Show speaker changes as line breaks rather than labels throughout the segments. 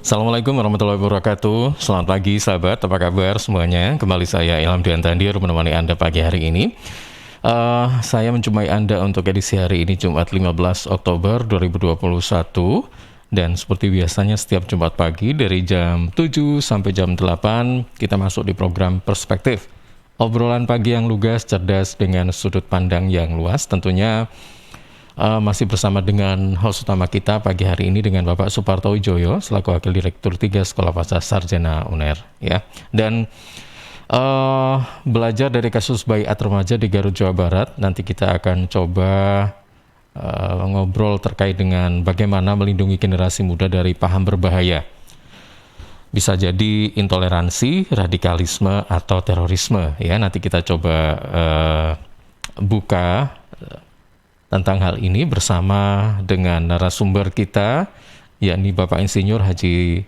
Assalamualaikum warahmatullahi wabarakatuh. Selamat pagi sahabat, apa kabar semuanya? Kembali saya Ilham Dian Tandir menemani Anda pagi hari ini. Saya menjumpai Anda untuk edisi hari ini Jumat 15 Oktober 2021. Dan seperti biasanya setiap Jumat pagi dari jam 7 sampai jam 8 kita masuk di program Perspektif. Obrolan pagi yang lugas, cerdas dengan sudut pandang yang luas tentunya. Masih bersama dengan host utama kita pagi hari ini dengan Bapak Suparto Wijoyo selaku Wakil Direktur 3 Sekolah Pasca Sarjana UNER ya. Dan belajar dari kasus bayi remaja di Garut Jawa Barat, nanti kita akan coba ngobrol terkait dengan bagaimana melindungi generasi muda dari paham berbahaya. Bisa jadi intoleransi, radikalisme atau terorisme ya. Nanti kita coba buka tentang hal ini bersama dengan narasumber kita, yakni Bapak Insinyur Haji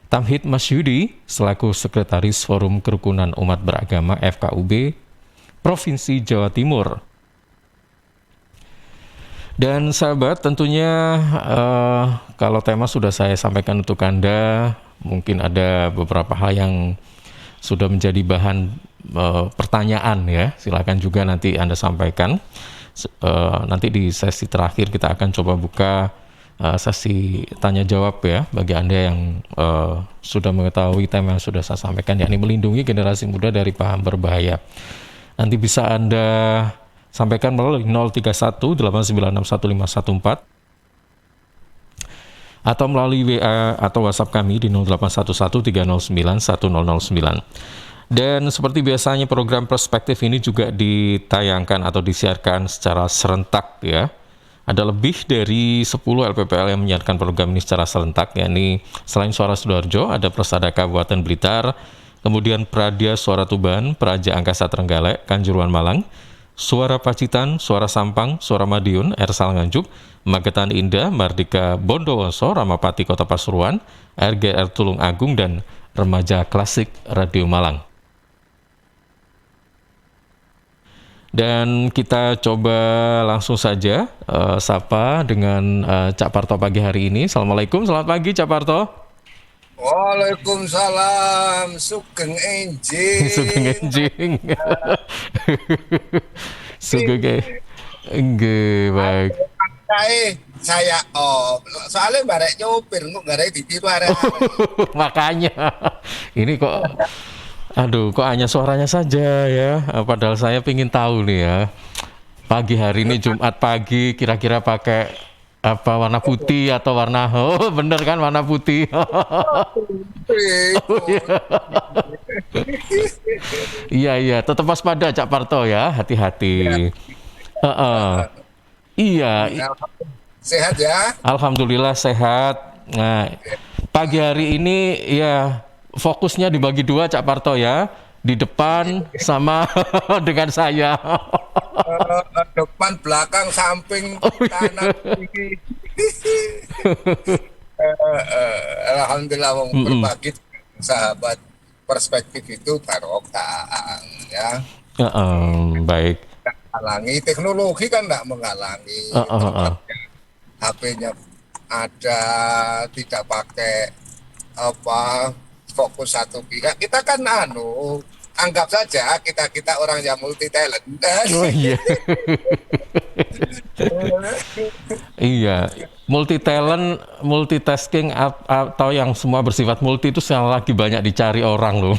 Tamhid Masyudi selaku Sekretaris Forum Kerukunan Umat Beragama FKUB Provinsi Jawa Timur. Dan sahabat, tentunya kalau tema sudah saya sampaikan untuk Anda, mungkin ada beberapa hal yang sudah menjadi bahan pertanyaan ya. Silakan juga nanti Anda sampaikan. Nanti di sesi terakhir kita akan coba buka sesi tanya jawab ya bagi Anda yang sudah mengetahui tema yang sudah saya sampaikan, yakni melindungi generasi muda dari paham berbahaya. Nanti bisa Anda sampaikan melalui 031 8961514 atau melalui WA atau WhatsApp kami di 0811 309 1009. Dan seperti biasanya program Perspektif ini juga ditayangkan atau disiarkan secara serentak ya. Ada lebih dari 10 LPPL yang menyiarkan program ini secara serentak, yakni selain Suara Sidoarjo, ada Persada Kabupaten Blitar, kemudian Pradia Suara Tuban, Praja Angkasa Trenggalek, Kanjuruhan Malang, Suara Pacitan, Suara Sampang, Suara Madiun, Ersal Nganjuk, Magetan Indah, Mardika Bondowoso, Ramapati Kota Pasuruan, RGR Tulung Agung, dan Remaja Klasik Radio Malang. Dan kita coba langsung saja sapa dengan Cak Parto pagi hari ini. Assalamualaikum, selamat pagi Cak Parto.
Waalaikumsalam, Sugeng Enjing.
Sugeng Enjing. Sugeng Enjing, baik.
Saya soalnya barek nyopir, kok barek ditiru arek.
Makanya, ini kok... Aduh, kok hanya suaranya saja ya. Padahal saya ingin tahu nih ya. Pagi hari ini Jumat pagi kira-kira pakai apa, warna putih atau warna bener kan warna putih. Iya, tetap waspada Cak Parto ya, hati-hati. Iya.
Sehat ya?
Alhamdulillah sehat. Nah, pagi hari ini ya fokusnya dibagi dua Cak Parto ya, di depan sama dengan saya.
Depan, belakang, samping, kanan, kiri. Alhamdulillah berbagi sahabat Perspektif itu barokah ya.
Baik.
Menghalangi teknologi kan nggak menghalangi. HP-nya ada, tidak pakai fokus satu pihak. Kita kan anggap saja kita orang yang multi talent.
Oh iya. Iya, multi talent, multitasking atau yang semua bersifat multi itu sekali lagi banyak dicari orang loh.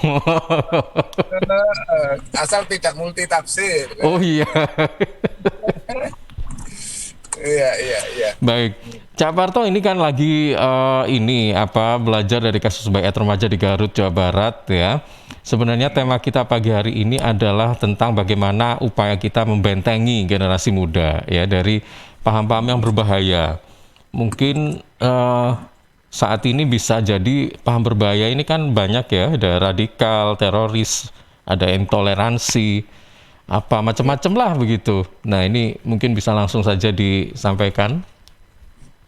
Asal tidak multi tafsir.
Oh iya.
Iya.
Baik, Cak Parto ini kan lagi belajar dari kasus bayi remaja di Garut Jawa Barat ya. Sebenarnya tema kita pagi hari ini adalah tentang bagaimana upaya kita membentengi generasi muda ya dari paham-paham yang berbahaya. Mungkin saat ini bisa jadi paham berbahaya ini kan banyak ya, ada radikal, teroris, ada intoleransi, apa macam-macam lah begitu. Nah ini mungkin bisa langsung saja disampaikan.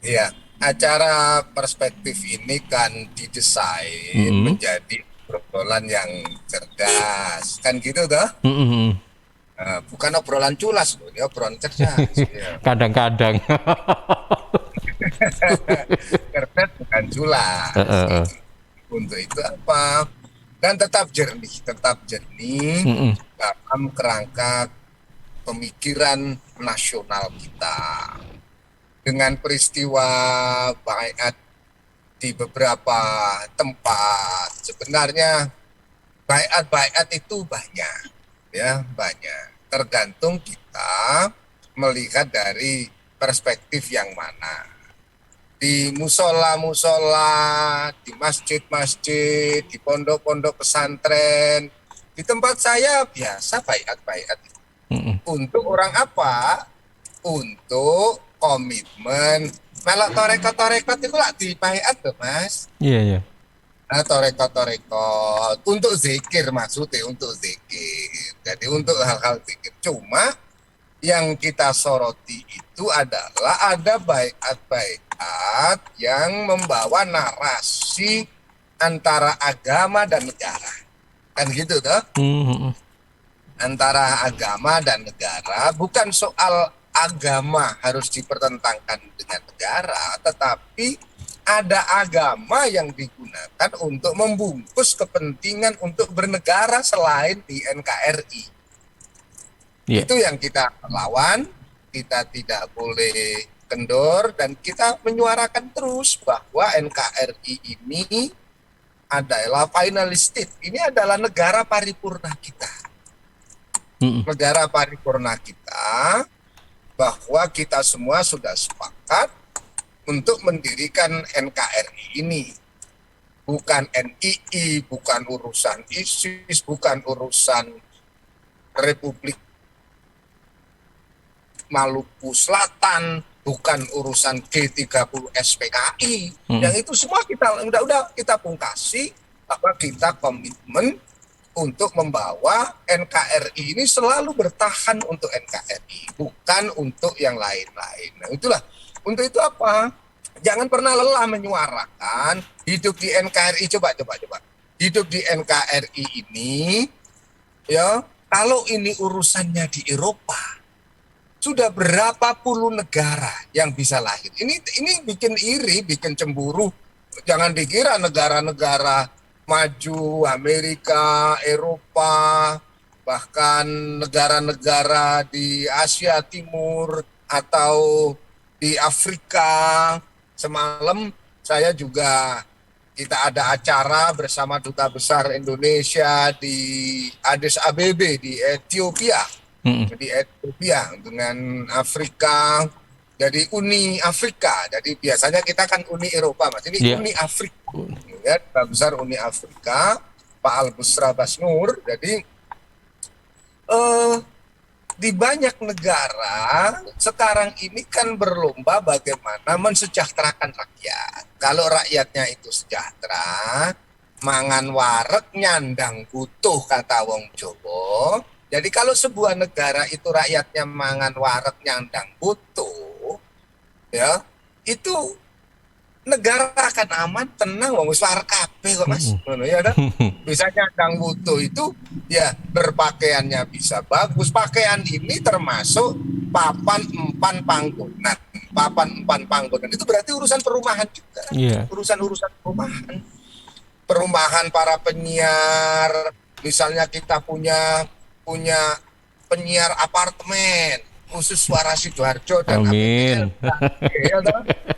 Iya, acara Perspektif ini kan didesain menjadi obrolan yang cerdas, kan gitu toh? Bukan obrolan culas, ini obrolan cerdas.
Kadang-kadang.
Cerdas bukan kan jelas. Untuk itu apa? Dan tetap jernih
Mm-mm.
dalam kerangka pemikiran nasional kita. Dengan peristiwa baiat di beberapa tempat, sebenarnya baiat itu banyak, ya banyak. Tergantung kita melihat dari perspektif yang mana. Di musola-musola, di masjid-masjid, di pondok-pondok pesantren, di tempat saya biasa baiat-baiat.
Mm-mm.
Untuk orang apa? Untuk komitmen. Melok torekot-torekot itu lah di baiat tuh mas.
Iya, iya.
Nah, torekot-torekot untuk zikir maksudnya, untuk zikir. Jadi untuk hal-hal zikir. Cuma yang kita soroti itu adalah ada baiat-baiat yang membawa narasi antara agama dan negara. Kan gitu toh?
Mm-mm.
Antara agama dan negara, bukan soal agama harus dipertentangkan dengan negara, tetapi ada agama yang digunakan untuk membungkus kepentingan untuk bernegara selain di NKRI.
Iya.
Itu yang kita lawan, kita tidak boleh kendor, dan kita menyuarakan terus bahwa NKRI ini adalah finalistic. Ini adalah negara paripurna kita.
Mm-mm.
Negara paripurna kita, bahwa kita semua sudah sepakat untuk mendirikan NKRI ini. Bukan NII, bukan urusan ISIS, bukan urusan Republik Maluku Selatan, bukan urusan G30 SPKI. Yang itu semua kita udah kita pungkasi bahwa kita komitmen untuk membawa NKRI ini selalu bertahan untuk NKRI, bukan untuk yang lain-lain. Nah, itulah. Untuk itu apa? Jangan pernah lelah menyuarakan hidup di NKRI. Coba. Hidup di NKRI ini, ya, kalau ini urusannya di Eropa, sudah berapa puluh negara yang bisa lahir. Ini bikin iri, bikin cemburu. Jangan dikira negara-negara maju, Amerika, Eropa, bahkan negara-negara di Asia Timur atau di Afrika. Semalam saya juga, kita ada acara bersama Duta Besar Indonesia di Addis Abebe di Ethiopia. Di Ethiopia dengan Afrika, jadi Uni Afrika. Jadi biasanya kita kan Uni Eropa, Mas. Ini Uni Afrika. Ya, Duta Besar Uni Afrika, Pak Al-Busra Basnur. Jadi di banyak negara sekarang ini kan berlomba bagaimana mensejahterakan rakyat. Kalau rakyatnya itu sejahtera, mangan wareg nyandang butuh, kata wong Jawa. Jadi kalau sebuah negara itu rakyatnya mangan wareg nyandang butuh, ya, itu negara akan aman, tenang, wong wis wareg kabeh kok, Mas. Ngono ya kan? Bisa nyandang butuh itu ya berpakaiannya bisa bagus. Pakaian ini termasuk papan empan panggonan. Papan empan panggonan itu berarti urusan perumahan juga.
Yeah.
Urusan perumahan. Perumahan para penyiar, misalnya kita punya penyiar apartemen khusus Suara Sidoarjo dan
Amin.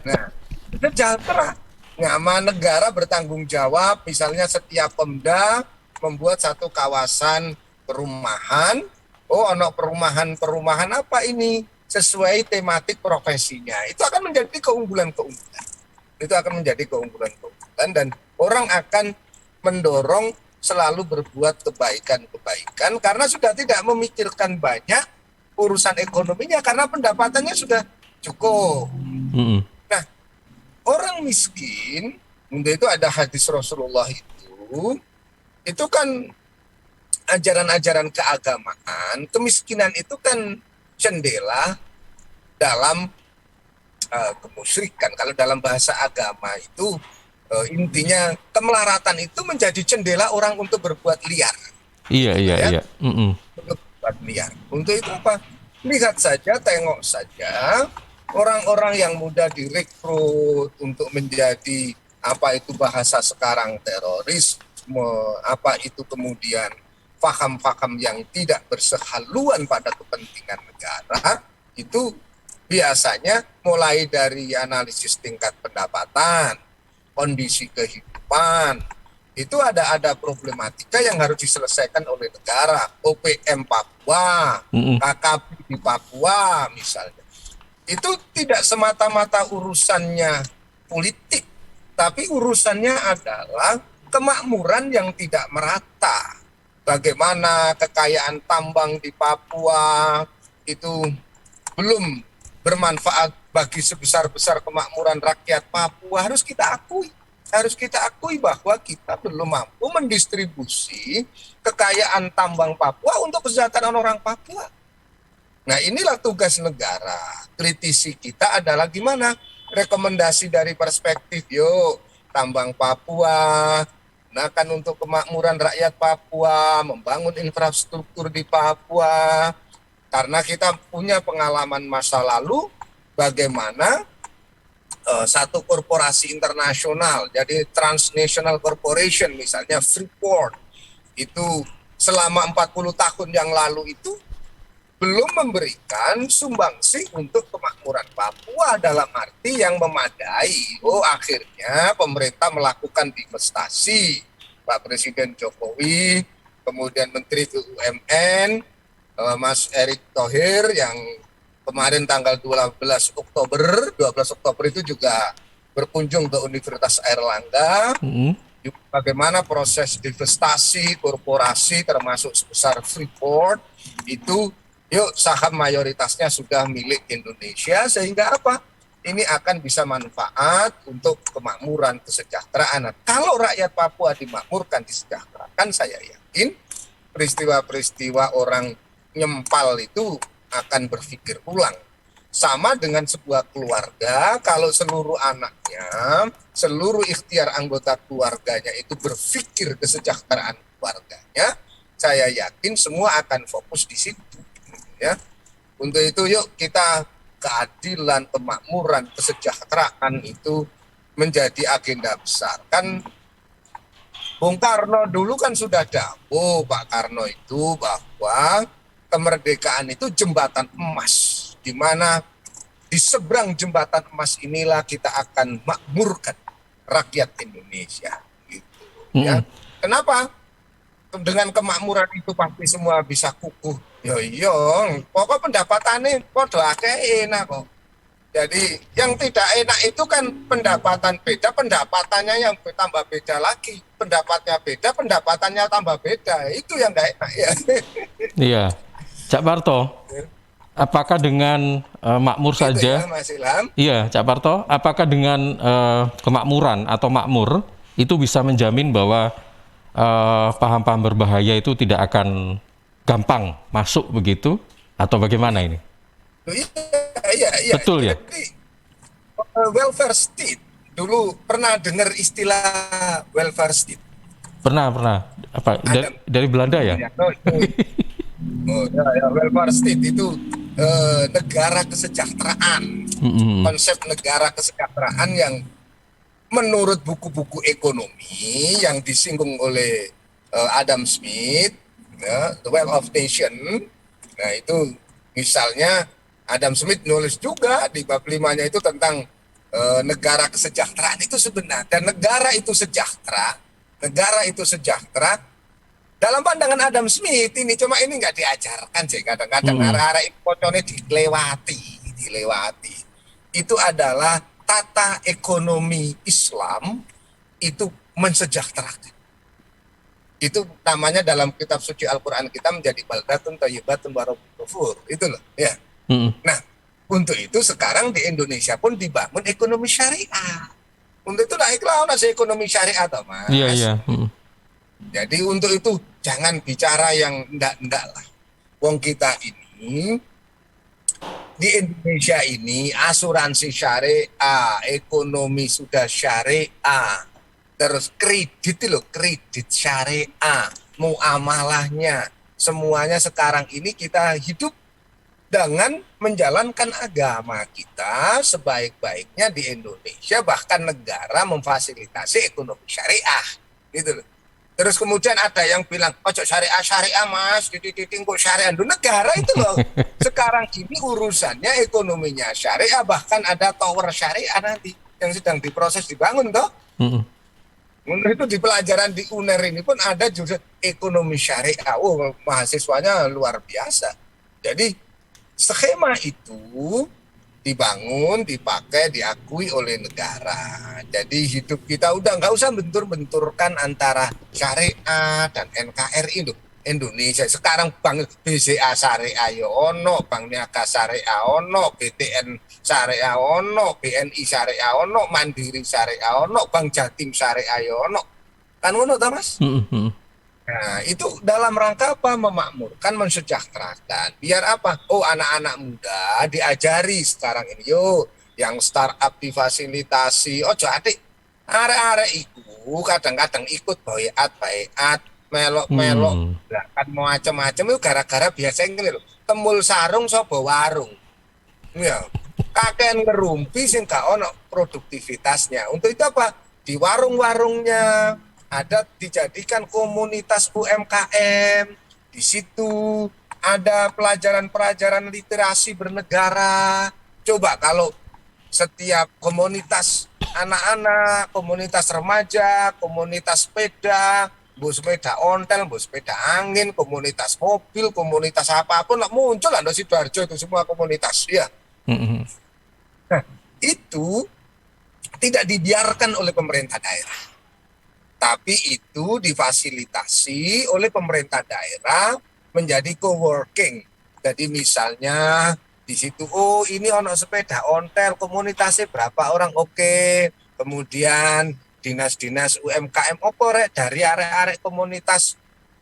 Nah, sejahtera, nyaman, negara bertanggung jawab. Misalnya setiap Pemda membuat satu kawasan perumahan. Oh, ono perumahan apa ini sesuai tematik profesinya. Itu akan menjadi keunggulan-keunggulan. Itu akan menjadi keunggulan-keunggulan, dan orang akan mendorong selalu berbuat kebaikan-kebaikan karena sudah tidak memikirkan banyak urusan ekonominya karena pendapatannya sudah cukup. Nah, orang miskin, untuk itu ada hadis Rasulullah itu kan ajaran-ajaran keagamaan. Kemiskinan itu kan jendela dalam kemusyrikan. Kalau dalam bahasa agama itu intinya kemelaratan itu menjadi jendela orang untuk berbuat liar.
Iya.
Untuk berbuat liar. Untuk itu apa? Lihat saja, tengok saja orang-orang yang mudah direkrut untuk menjadi apa itu bahasa sekarang terorisme, apa itu kemudian paham-paham yang tidak bersehaluan pada kepentingan negara, itu biasanya mulai dari analisis tingkat pendapatan, kondisi kehidupan, itu ada problematika yang harus diselesaikan oleh negara. OPM Papua, KKP di Papua misalnya. Itu tidak semata-mata urusannya politik, tapi urusannya adalah kemakmuran yang tidak merata. Bagaimana kekayaan tambang di Papua itu belum bermanfaat bagi sebesar-besar kemakmuran rakyat Papua, harus kita akui. Harus kita akui bahwa kita belum mampu mendistribusi kekayaan tambang Papua untuk kesejahteraan orang Papua. Nah, inilah tugas negara. Kritisi kita adalah gimana? Rekomendasi dari perspektif, yuk, tambang Papua, gunakan untuk kemakmuran rakyat Papua, membangun infrastruktur di Papua. Karena kita punya pengalaman masa lalu, bagaimana satu korporasi internasional, jadi transnational corporation misalnya Freeport, itu selama 40 tahun yang lalu itu belum memberikan sumbangsi untuk kemakmuran Papua dalam arti yang memadai. Akhirnya pemerintah melakukan divestasi. Pak Presiden Jokowi, kemudian Menteri BUMN, Mas Erick Thohir yang kemarin tanggal 12 Oktober itu juga berkunjung ke Universitas Airlangga. Bagaimana proses divestasi korporasi termasuk sebesar Freeport itu, yuk, saham mayoritasnya sudah milik Indonesia, sehingga apa? Ini akan bisa manfaat untuk kemakmuran, kesejahteraan. Nah, kalau rakyat Papua dimakmurkan, disejahterakan, saya yakin peristiwa-peristiwa orang nyempal itu akan berpikir ulang. Sama dengan sebuah keluarga, kalau seluruh anaknya, seluruh ikhtiar anggota keluarganya itu berpikir kesejahteraan keluarganya, saya yakin semua akan fokus di situ. Ya, untuk itu yuk kita keadilan, kemakmuran, kesejahteraan itu menjadi agenda besar. Kan Bung Karno dulu kan sudah dawuh, Pak Karno itu, bahwa kemerdekaan itu jembatan emas, di mana di seberang jembatan emas inilah kita akan makmurkan rakyat Indonesia. Gitu. Ya. Kenapa? Dengan kemakmuran itu pasti semua bisa kukuh. Yo, pokok pendapatannya podo akeh enak kok. Jadi yang tidak enak itu kan pendapatan beda, pendapatannya yang tambah beda lagi. Pendapatnya beda, pendapatannya tambah beda. Itu yang nggak enak ya.
Iya. Cak Parto, apakah dengan makmur
Gitu
saja?
ya, Mas Ilham?
Iya, Cak Parto, apakah dengan kemakmuran atau makmur itu bisa menjamin bahwa paham-paham berbahaya itu tidak akan gampang masuk begitu, atau bagaimana ini?
Iya.
Betul ya?
Jadi, welfare state, dulu pernah dengar istilah welfare state?
Pernah. Apa dari Belanda ya?
Welfare state itu negara kesejahteraan. Konsep negara kesejahteraan yang menurut buku-buku ekonomi yang disinggung oleh Adam Smith, The Wealth of Nation. Nah, itu misalnya Adam Smith nulis juga di bab 5-nya itu tentang negara kesejahteraan itu sebenarnya. Dan negara itu sejahtera dalam pandangan Adam Smith ini, cuma ini nggak diajarkan sih kadang-kadang. Arah-arah pocone dilewati. Itu adalah tata ekonomi Islam itu mensejahterakan. Itu namanya dalam kitab suci Al-Quran kita menjadi baldatun thayyibatun wa rabbun ghafur. Itu loh, ya. Nah, untuk itu sekarang di Indonesia pun dibangun ekonomi syariah. Untuk itu naiklah nasi ekonomi syariah, toh, Mas.
Iya.
Jadi untuk itu jangan bicara yang enggak lah. Wong kita ini di Indonesia ini asuransi syariah, ekonomi sudah syariah, terus kredit syariah, muamalahnya, semuanya sekarang ini kita hidup dengan menjalankan agama kita sebaik-baiknya di Indonesia, bahkan negara memfasilitasi ekonomi syariah gitu loh. Terus kemudian ada yang bilang, ojo syariah syariah mas, titik-titik kok syariah. Duh, negara itu loh sekarang ini urusannya ekonominya syariah, bahkan ada tower syariah nanti yang sedang diproses dibangun toh.
Mm-mm.
Itu di pelajaran di UNER ini pun ada juga ekonomi syariah. Oh, mahasiswanya luar biasa. Jadi skema itu dibangun, dipakai, diakui oleh negara. Jadi hidup kita udah nggak usah bentur-benturkan antara syariah dan NKRI loh. Indonesia sekarang Bank BCA Syariah yo ono, Bank Niaga Syariah ono, BTN Syariah ono, BNI Syariah ono, Mandiri Syariah ono, Bank Jatim Syariah yo ono. Kan ono ta Mas?
Mm-mm.
Nah, itu dalam rangka apa? Memakmurkan, mensejahterakan. Biar apa? Oh, anak-anak muda diajari sekarang ini. Yo, yang startup difasilitasi. Oh, jadi arek-arek iku kadang-kadang ikut bayat, melok-melok.
Hmm.
Lah kan macam-macam itu gara-gara biasanya gini loh. Temul sarung sapa warung. Ya, kakek ngerumpi sing gak ono produktivitasnya. Untuk itu apa? Di warung-warungnya ada dijadikan komunitas UMKM. Di situ ada pelajaran-pelajaran literasi bernegara. Coba kalau setiap komunitas anak-anak, komunitas remaja, komunitas sepeda, bu sepeda ontel, bu sepeda angin, komunitas mobil, komunitas apapun lah muncul lah di Sidoarjo itu semua komunitas ya.
Mm-mm.
Nah, itu tidak dibiarkan oleh pemerintah daerah, tapi itu difasilitasi oleh pemerintah daerah menjadi co-working. Jadi misalnya di situ, oh ini ono sepeda ontel, komunitasnya berapa orang, oke. Kemudian dinas-dinas UMKM oporek dari arek-arek komunitas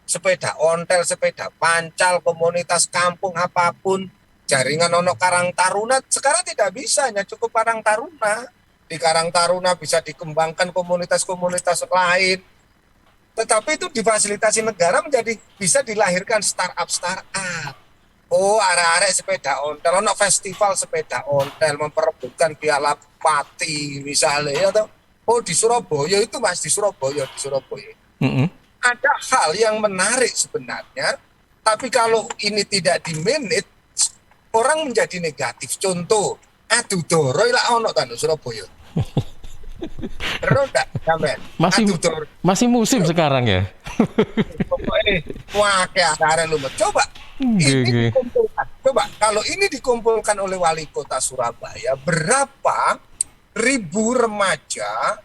sepeda ontel, sepeda pancal, komunitas kampung apapun, jaringan ono Karang Taruna sekarang tidak bisa, hanya cukup Karang Taruna. Di Karang Taruna bisa dikembangkan komunitas-komunitas lain. Tetapi itu difasilitasi negara menjadi bisa dilahirkan startup. Oh, arek-arek sepeda ontel, ono festival sepeda ontel memperebutkan piala Pati misalnya ya toh. Oh, di Surabaya itu Mas, di Surabaya.
Mm-mm.
Ada hal yang menarik sebenarnya, tapi kalau ini tidak di-manage, orang menjadi negatif. Contoh, adu doroi lah ono kan di Surabaya. Terus enggak sampean?
Masih
Adu doroi.
masih musim sekarang ya.
Pokoknya wah kayak ada lu. Coba ini
Gege.
dikumpulkan. Coba kalau ini dikumpulkan oleh wali kota Surabaya, berapa ribu remaja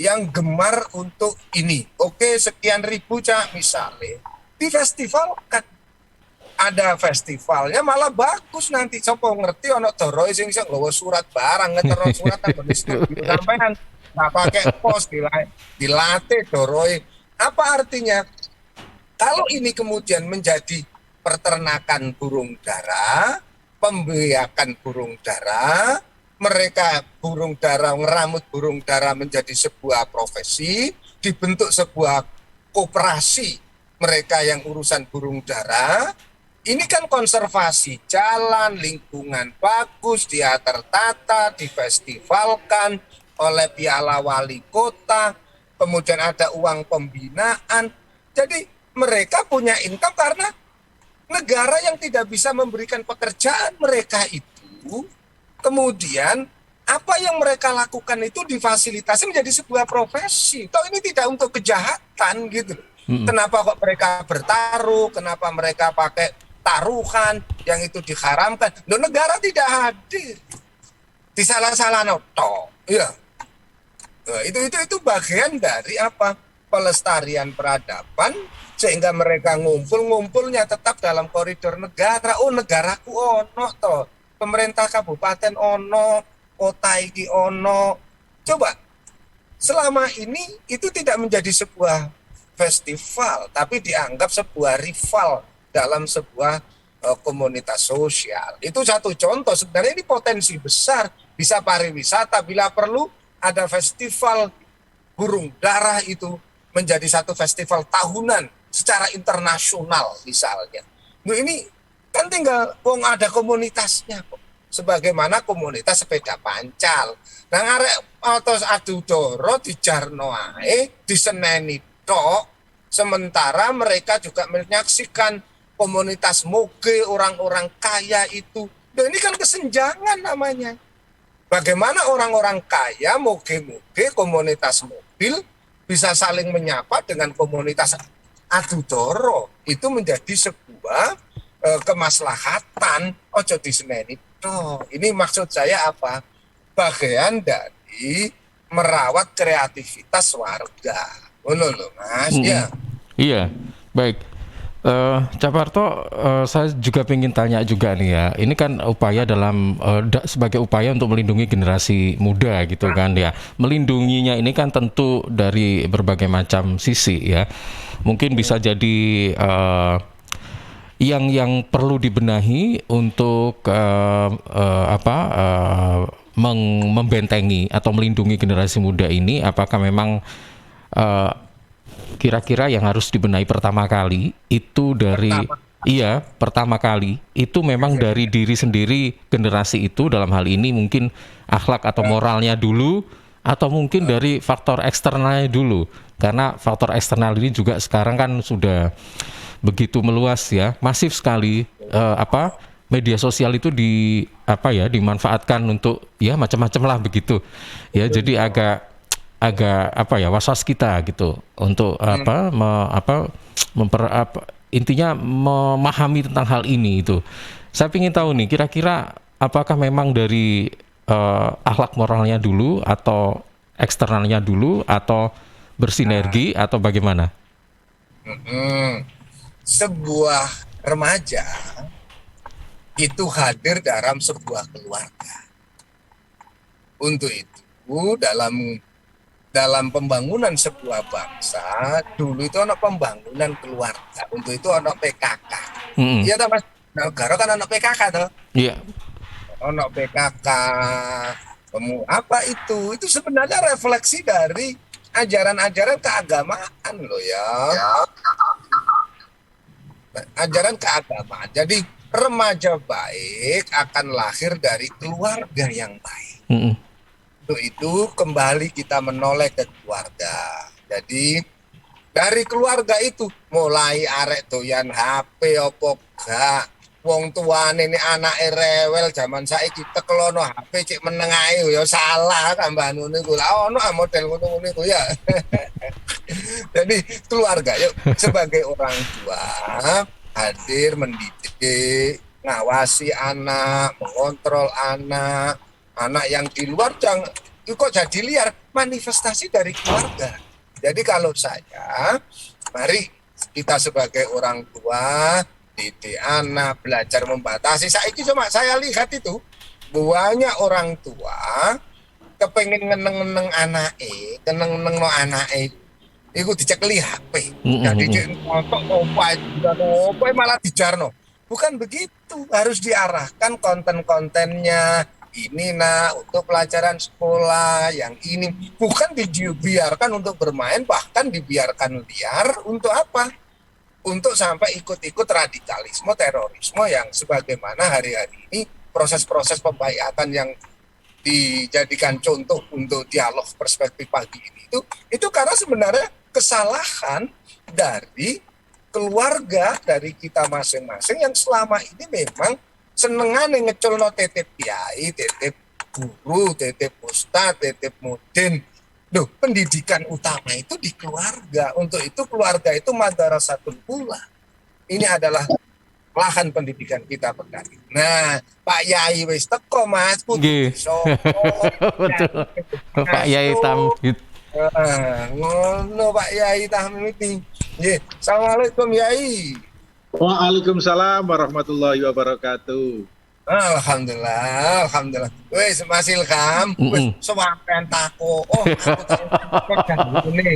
yang gemar untuk ini? Oke, sekian ribu cak misalnya. Di festival kan ada festivalnya malah bagus nanti sopo ngerti ono doroi sing iso nggawa surat barang ngeterno surat nang studio sampean nggak pakai pos dilatih doroi. Apa artinya? Kalau ini kemudian menjadi peternakan burung dara, pembiakan burung dara, mereka burung dara, ngeramut burung dara menjadi sebuah profesi, dibentuk sebuah koperasi mereka yang urusan burung dara. Ini kan konservasi jalan, lingkungan bagus, dia tertata, difestivalkan oleh piala wali kota, kemudian ada uang pembinaan. Jadi mereka punya income karena negara yang tidak bisa memberikan pekerjaan mereka itu, kemudian apa yang mereka lakukan itu difasilitasi menjadi sebuah profesi. Toh ini tidak untuk kejahatan gitu. Kenapa kok mereka bertaruh, kenapa mereka pakai taruhan yang itu diharamkan. Loh, negara tidak hadir. Disalah-salah toh. Iya. Nah, itu bagian dari apa? Pelestarian peradaban sehingga mereka ngumpulnya tetap dalam koridor negara. Oh, negaraku ono toh. Pemerintah kabupaten ono, kota iki ono. Coba selama ini itu tidak menjadi sebuah festival, tapi dianggap sebuah rival dalam sebuah komunitas sosial. Itu satu contoh. Sebenarnya ini potensi besar, bisa pariwisata bila perlu ada festival burung dara itu menjadi satu festival tahunan secara internasional misalnya. Nah, ini Kan tinggal wong ada komunitasnya kok. Sebagaimana komunitas sepeda pancal. Nah arek otos adu doro dijarno ae, diseneni tok. Sementara mereka juga menyaksikan komunitas moge orang-orang kaya itu. Dan ini kan kesenjangan namanya. Bagaimana orang-orang kaya, moge-moge, komunitas mobil bisa saling menyapa dengan komunitas adu doro. Itu menjadi sebuah kemaslahatan. Ojo diseneni. Ini maksud saya apa? Bagian dari merawat kreativitas warga. Loh, Mas. Ya.
Iya, baik. Cak Parto, saya juga ingin tanya juga nih ya. Ini kan upaya dalam sebagai upaya untuk melindungi generasi muda gitu kan ya. Melindunginya ini kan tentu dari berbagai macam sisi ya. Mungkin bisa jadi yang perlu dibenahi untuk membentengi atau melindungi generasi muda ini. Apakah memang kira-kira yang harus dibenahi pertama kali itu dari pertama kali itu memang dari diri sendiri generasi itu, dalam hal ini mungkin akhlak atau moralnya dulu, atau mungkin dari faktor eksternalnya dulu, karena faktor eksternal ini juga sekarang kan sudah begitu meluas ya, masif sekali. Media sosial itu dimanfaatkan untuk ya macam-macam lah begitu ya. Jadi agak was-was kita gitu untuk intinya memahami tentang hal ini itu. Saya ingin tahu nih, kira-kira apakah memang dari akhlak moralnya dulu atau eksternalnya dulu atau bersinergi atau bagaimana?
Sebuah remaja itu hadir dalam sebuah keluarga. Untuk itu dalam pembangunan sebuah bangsa, dulu itu ada pembangunan keluarga. Untuk itu ada PKK. Iya toh Mas? Negara kan ada PKK toh?
Iya.
Ada PKK. Apa itu? Itu sebenarnya refleksi dari ajaran-ajaran keagamaan loh ya. Ajaran keagamaan. Jadi remaja baik akan lahir dari keluarga yang baik. Itu kembali kita menoleh ke keluarga. Jadi dari keluarga itu mulai arek doyan HP opo gak, wong tuane ini anak rewel zaman saiki teklono HP cek meneng ae ya salah tambah niku lah ono model ngono niku ya. Jadi keluarga yuk sebagai orang tua hadir mendidik, ngawasi anak, mengontrol anak yang di luar jangan kok jadi liar, manifestasi dari keluarga. Jadi kalau saya, mari kita sebagai orang tua didik anak, belajar membatasi. Saya lihat itu banyak orang tua kepengen ngeneng keneng no anake iku dicekeli HP. Jadi nonton opo malah dijarno. Bukan begitu, harus diarahkan konten-kontennya. Ini untuk pelajaran sekolah, yang ini bukan dibiarkan untuk bermain, bahkan dibiarkan liar untuk apa? Untuk sampai ikut-ikut radikalisme, terorisme yang sebagaimana hari-hari ini proses-proses pembaiatan yang dijadikan contoh untuk dialog perspektif pagi ini itu karena sebenarnya kesalahan dari keluarga, dari kita masing-masing yang selama ini memang senengane ngeculno titip kiai, titip guru, titip ustadz, titip mudin. Pendidikan utama itu di keluarga. Untuk itu keluarga itu madrasatul ula. Ini adalah lahan pendidikan kita berdari. Nah, Pak Yai wis teko Mas Putri.
Betul. Pak Yai Tamhid.
Ngono Pak Yai Tamhid. Nggih, Assalamualaikum Yai.
Waalaikumsalam warahmatullahi wabarakatuh.
Alhamdulillah. Wes Mas Ilham, wes sampean tako. Aku tak ini.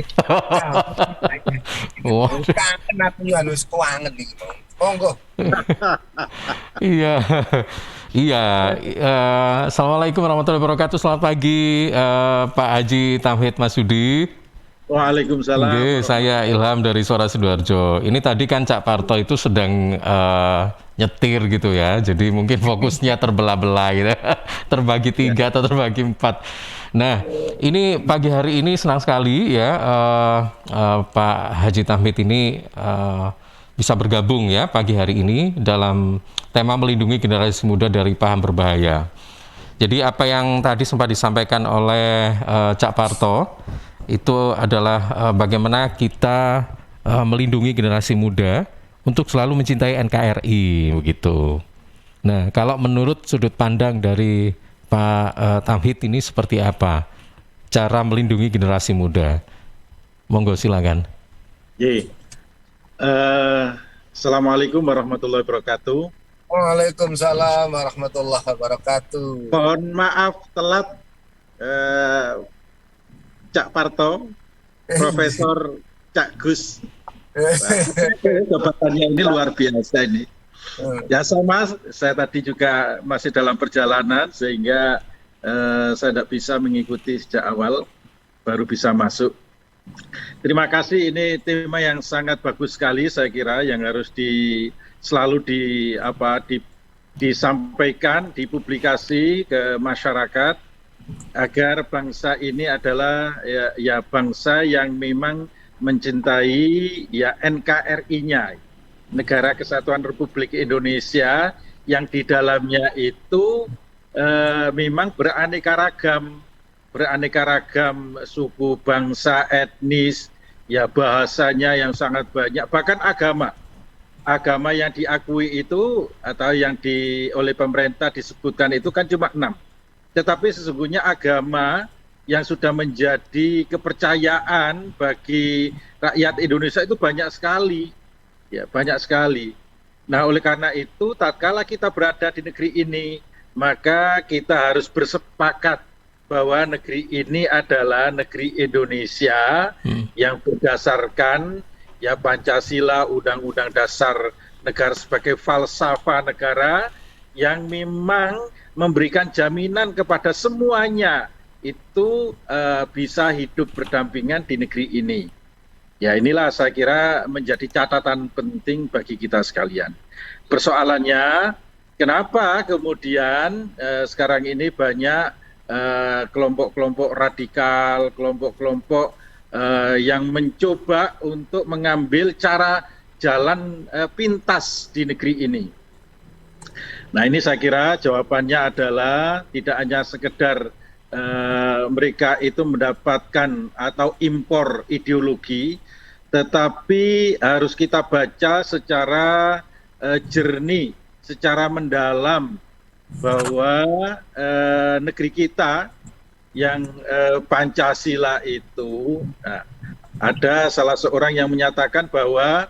Kangen aku harus kuangen iki. Monggo.
Iya. Assalamualaikum warahmatullahi wabarakatuh. Selamat pagi Pak Haji Tamhid Masudi.
Waalaikumsalam.
Saya Ilham dari Suara Sidoarjo. Ini tadi kan Cak Parto itu sedang nyetir gitu ya. Jadi mungkin fokusnya terbelah-belah gitu, terbagi 3 atau terbagi 4. Nah, ini pagi hari ini senang sekali ya Pak Haji Tahmid ini bisa bergabung ya pagi hari ini dalam tema melindungi generasi muda dari paham berbahaya. Jadi apa yang tadi sempat disampaikan oleh Cak Parto itu adalah bagaimana kita melindungi generasi muda untuk selalu mencintai NKRI begitu. Nah, kalau menurut sudut pandang dari Pak Tamhid ini seperti apa cara melindungi generasi muda? Monggo silakan.
Assalamualaikum warahmatullahi wabarakatuh.
Waalaikumsalam warahmatullahi wabarakatuh.
Mohon maaf telat, Cak Parto, Profesor Cak Gus. Jabatannya ini luar biasa ini. Ya sama, saya tadi juga masih dalam perjalanan sehingga saya tidak bisa mengikuti sejak awal, baru bisa masuk. Terima kasih, ini tema yang sangat bagus sekali saya kira yang harus selalu disampaikan, dipublikasi ke masyarakat agar bangsa ini adalah ya bangsa yang memang mencintai ya NKRI-nya, Negara Kesatuan Republik Indonesia, yang di dalamnya itu memang beraneka ragam suku, bangsa, etnis, ya bahasanya yang sangat banyak, bahkan agama yang diakui itu atau yang oleh pemerintah disebutkan itu kan cuma 6. Tetapi sesungguhnya agama yang sudah menjadi kepercayaan bagi rakyat Indonesia itu banyak sekali. Ya, banyak sekali. Nah, oleh karena itu, tatkala kita berada di negeri ini, maka kita harus bersepakat bahwa negeri ini adalah negeri Indonesia yang berdasarkan ya Pancasila, Undang-Undang Dasar Negara sebagai falsafah negara yang memang memberikan jaminan kepada semuanya itu bisa hidup berdampingan di negeri ini. Ya, inilah saya kira menjadi catatan penting bagi kita sekalian. Persoalannya, kenapa kemudian sekarang ini banyak kelompok-kelompok radikal, kelompok-kelompok yang mencoba untuk mengambil jalan pintas di negeri ini. Nah, ini saya kira jawabannya adalah tidak hanya sekedar mereka itu mendapatkan atau impor ideologi, tetapi harus kita baca secara jernih, secara mendalam bahwa negeri kita yang Pancasila itu, ada salah seorang yang menyatakan bahwa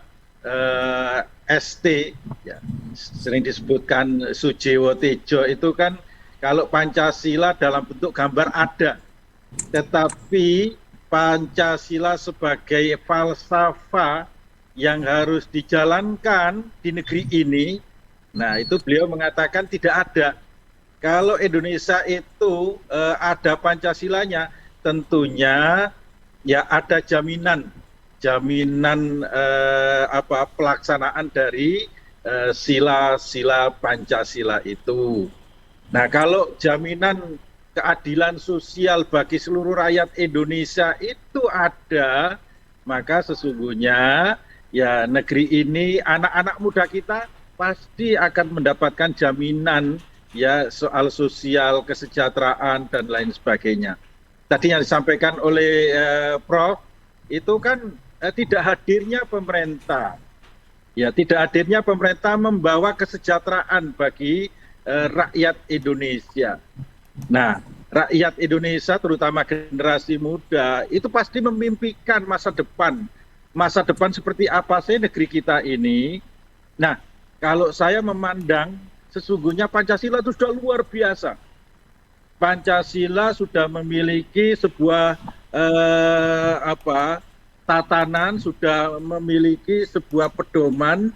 ST, ya, sering disebutkan Sujiwo Tejo itu kan kalau Pancasila dalam bentuk gambar ada, tetapi Pancasila sebagai falsafah yang harus dijalankan di negeri ini, nah itu beliau mengatakan tidak ada. Kalau Indonesia itu ada Pancasilanya, tentunya ya ada jaminan pelaksanaan dari sila-sila Pancasila itu. Nah, kalau jaminan keadilan sosial bagi seluruh rakyat Indonesia itu ada, maka sesungguhnya ya negeri ini, anak-anak muda kita pasti akan mendapatkan jaminan ya soal sosial, kesejahteraan dan lain sebagainya. Tadi yang disampaikan oleh Prof itu kan tidak hadirnya pemerintah. Ya, tidak hadirnya pemerintah membawa kesejahteraan bagi rakyat Indonesia. Nah, rakyat Indonesia terutama generasi muda itu pasti memimpikan masa depan. Masa depan seperti apa sih negeri kita ini? Nah, kalau saya memandang sesungguhnya Pancasila itu sudah luar biasa. Pancasila sudah memiliki sebuah tatanan, sudah memiliki sebuah pedoman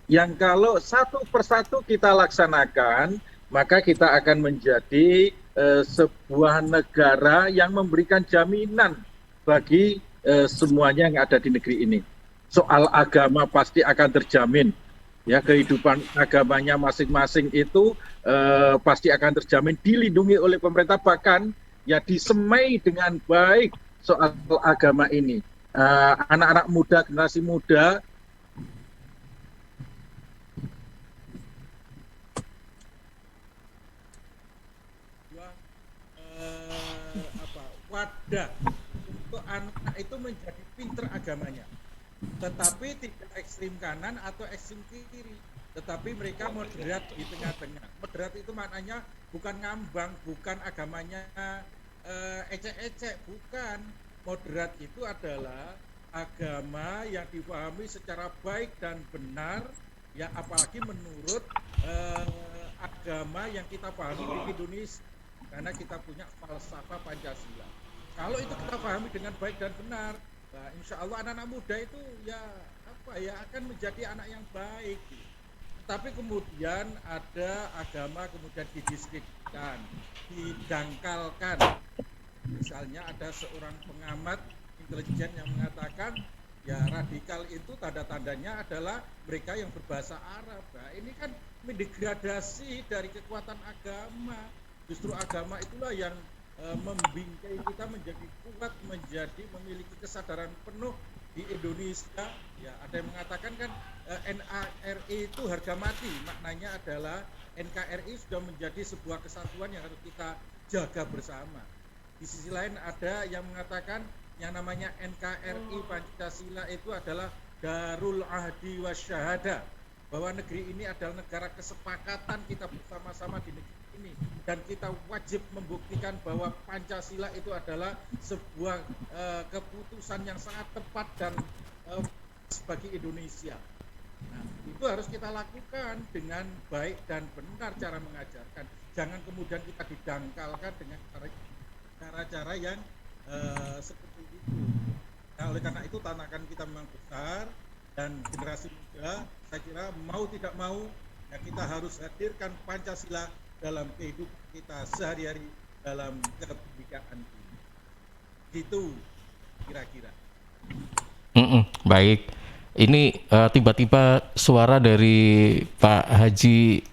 yang kalau satu persatu kita laksanakan, maka kita akan menjadi sebuah negara yang memberikan jaminan bagi semuanya yang ada di negeri ini. Soal agama pasti akan terjamin. ya kehidupan agamanya masing-masing itu pasti akan terjamin, dilindungi oleh pemerintah, bahkan ya disemai dengan baik soal agama ini. Anak-anak muda, generasi muda wadah untuk anak itu menjadi pinter agamanya, tetapi tidak ekstrim kanan atau ekstrim kiri, tetapi mereka moderat di tengah-tengah. Moderat itu maknanya bukan ngambang, bukan agamanya ecek-ecek, bukan. Moderat itu adalah agama yang dipahami secara baik dan benar, ya, apalagi menurut agama yang kita pahami di Indonesia, karena kita punya falsafah Pancasila. Kalau itu kita pahami dengan baik dan benar, nah, insya Allah anak-anak muda itu akan menjadi anak yang baik. Tapi kemudian ada agama kemudian didiskreditkan, didangkalkan. Misalnya ada seorang pengamat intelijen yang mengatakan ya radikal itu tanda-tandanya adalah mereka yang berbahasa Arab. Nah, ini kan mendegradasi dari kekuatan agama. Justru agama itulah yang membingkai kita menjadi kuat, menjadi memiliki kesadaran penuh di Indonesia. Ya, ada yang mengatakan kan NKRI itu harga mati. Maknanya adalah NKRI sudah menjadi sebuah kesatuan yang harus kita jaga bersama. Di sisi lain ada yang mengatakan yang namanya NKRI Pancasila itu adalah Darul Ahdi Wasyahada, bahwa negeri ini adalah negara kesepakatan kita bersama-sama di negeri ini, dan kita wajib membuktikan bahwa Pancasila itu adalah sebuah keputusan yang sangat tepat dan bagi Indonesia. Nah, itu harus kita lakukan dengan baik dan benar cara mengajarkan. Jangan kemudian kita didangkalkan dengan cara-cara yang seperti itu. Nah, oleh karena itu tantangan kita memang besar, dan generasi muda saya kira mau tidak mau ya kita harus hadirkan Pancasila dalam kehidupan kita sehari-hari dalam kebijakan ini. Gitu kira-kira.
Baik. Ini tiba-tiba suara dari Pak Haji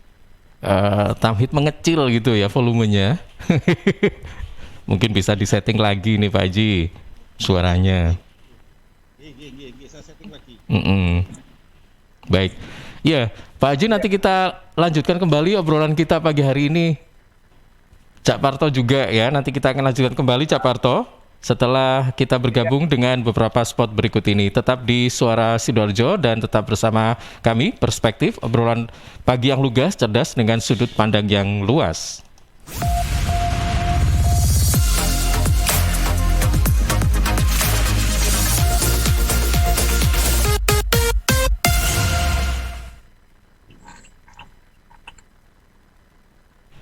Tamhid mengecil gitu ya volumenya. Mungkin bisa disetting lagi nih Pak Haji suaranya.
Saya setting lagi.
Baik. Ya, Pak Haji, nanti kita lanjutkan kembali obrolan kita pagi hari ini. Cak Parto juga ya, nanti kita akan lanjutkan kembali Cak Parto setelah kita bergabung dengan beberapa spot berikut ini. Tetap di Suara Sidoarjo dan tetap bersama kami, Perspektif, obrolan pagi yang lugas, cerdas dengan sudut pandang yang luas.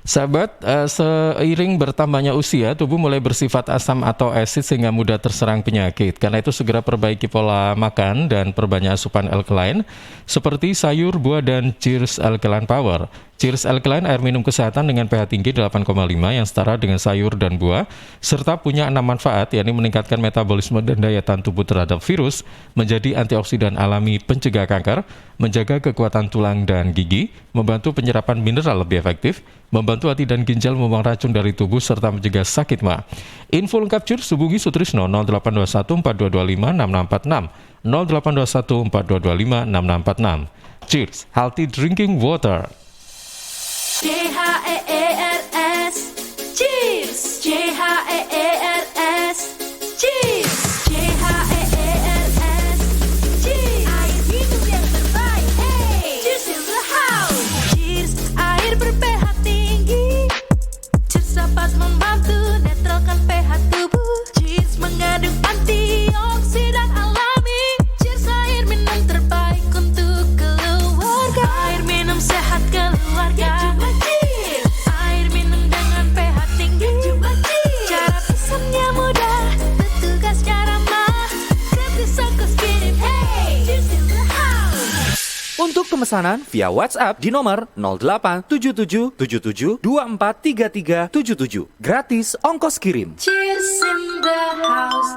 Sahabat, seiring bertambahnya usia, tubuh mulai bersifat asam atau asid sehingga mudah terserang penyakit. Karena itu segera perbaiki pola makan dan perbanyak asupan alkaline seperti sayur, buah, dan Cheers Alkaline Power. Cheers Alkaline, air minum kesehatan dengan pH tinggi 8,5 yang setara dengan sayur dan buah, serta punya 6 manfaat, yakni meningkatkan metabolisme dan daya tahan tubuh terhadap virus, menjadi antioksidan alami pencegah kanker, menjaga kekuatan tulang dan gigi, membantu penyerapan mineral lebih efektif, membantu hati dan ginjal membuang racun dari tubuh, serta mencegah sakit ma. Info lengkap Cheers hubungi Sutrisno 0821 4225 6646 0821 4225 6646. Cheers, healthy drinking water.
CHEERS Cheers, CHEERS Cheers, CHEERS Cheers, air minum yang terbaik. Hey, cheers in the house. Cheers, air ber-pH tinggi. Cheers dapat membantu netralkan pH tubuh. Cheers mengandung antioksidan alami. Cheers, air minum terbaik untuk keluarga. Air minum sehat keluarga. Air minum dengan pH tinggi. Cara pesannya mudah, petugasnya ramah. Gratis ongkos kirim. Hey, cheers in the house.
Untuk pemesanan via WhatsApp di nomor 087777243377. Gratis ongkos kirim.
Cheers in the house.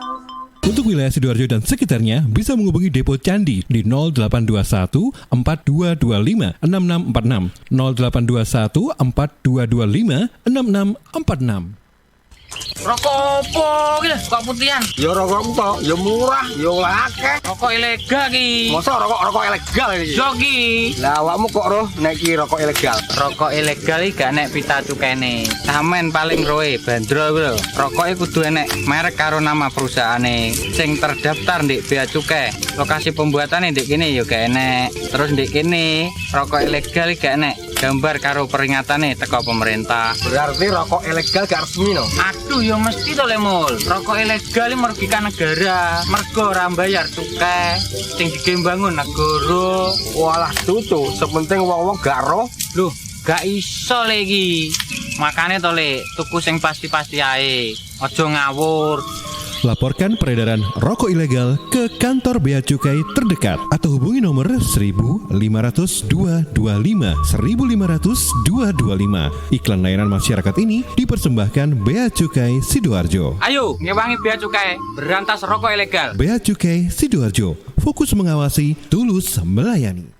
Untuk wilayah Sidoarjo dan sekitarnya bisa menghubungi Depo Candi di 0821 4225 6646 0821 4225 6646.
Rokok opo iki kok putihan?
Ya rokok empok, ya murah, ya akeh.
Rokok ilegal ki.
Masa rokok ilegal iki?
Yo ki.
Lah awakmu kok roh nek iki rokok ilegal?
Rokok ilegal iki gak nek pita cukene. Samen paling roe bandrol kuwi lho. Rokoke kudu enek merek karo nama perusahaane sing terdaftar di Bea Cukai. Lokasi pembuatane ndek kene yo gak enek. Terus ndek kene rokok ilegal iki gak enek gambar karo peringatane teko pemerintah.
Berarti rokok ilegal gak resmi no?
Aduh, ya mesti to Lemul. Rokok ilegal ini merugikan negara. Mergo ora bayar cukai sing digembangun negara.
Walah tutu, sepenting wong-wong gak roh.
Loh, gak iso lagi. Makane to Le, tuku sing pasti-pasti ae. Aja ngawur.
Laporkan peredaran rokok ilegal ke kantor Bea Cukai terdekat atau hubungi nomor 1.500 225 1.500 225. Iklan layanan masyarakat ini dipersembahkan Bea Cukai Sidoarjo.
Ayo, ngewangi Bea Cukai, berantas rokok ilegal.
Bea Cukai Sidoarjo, fokus mengawasi, tulus melayani.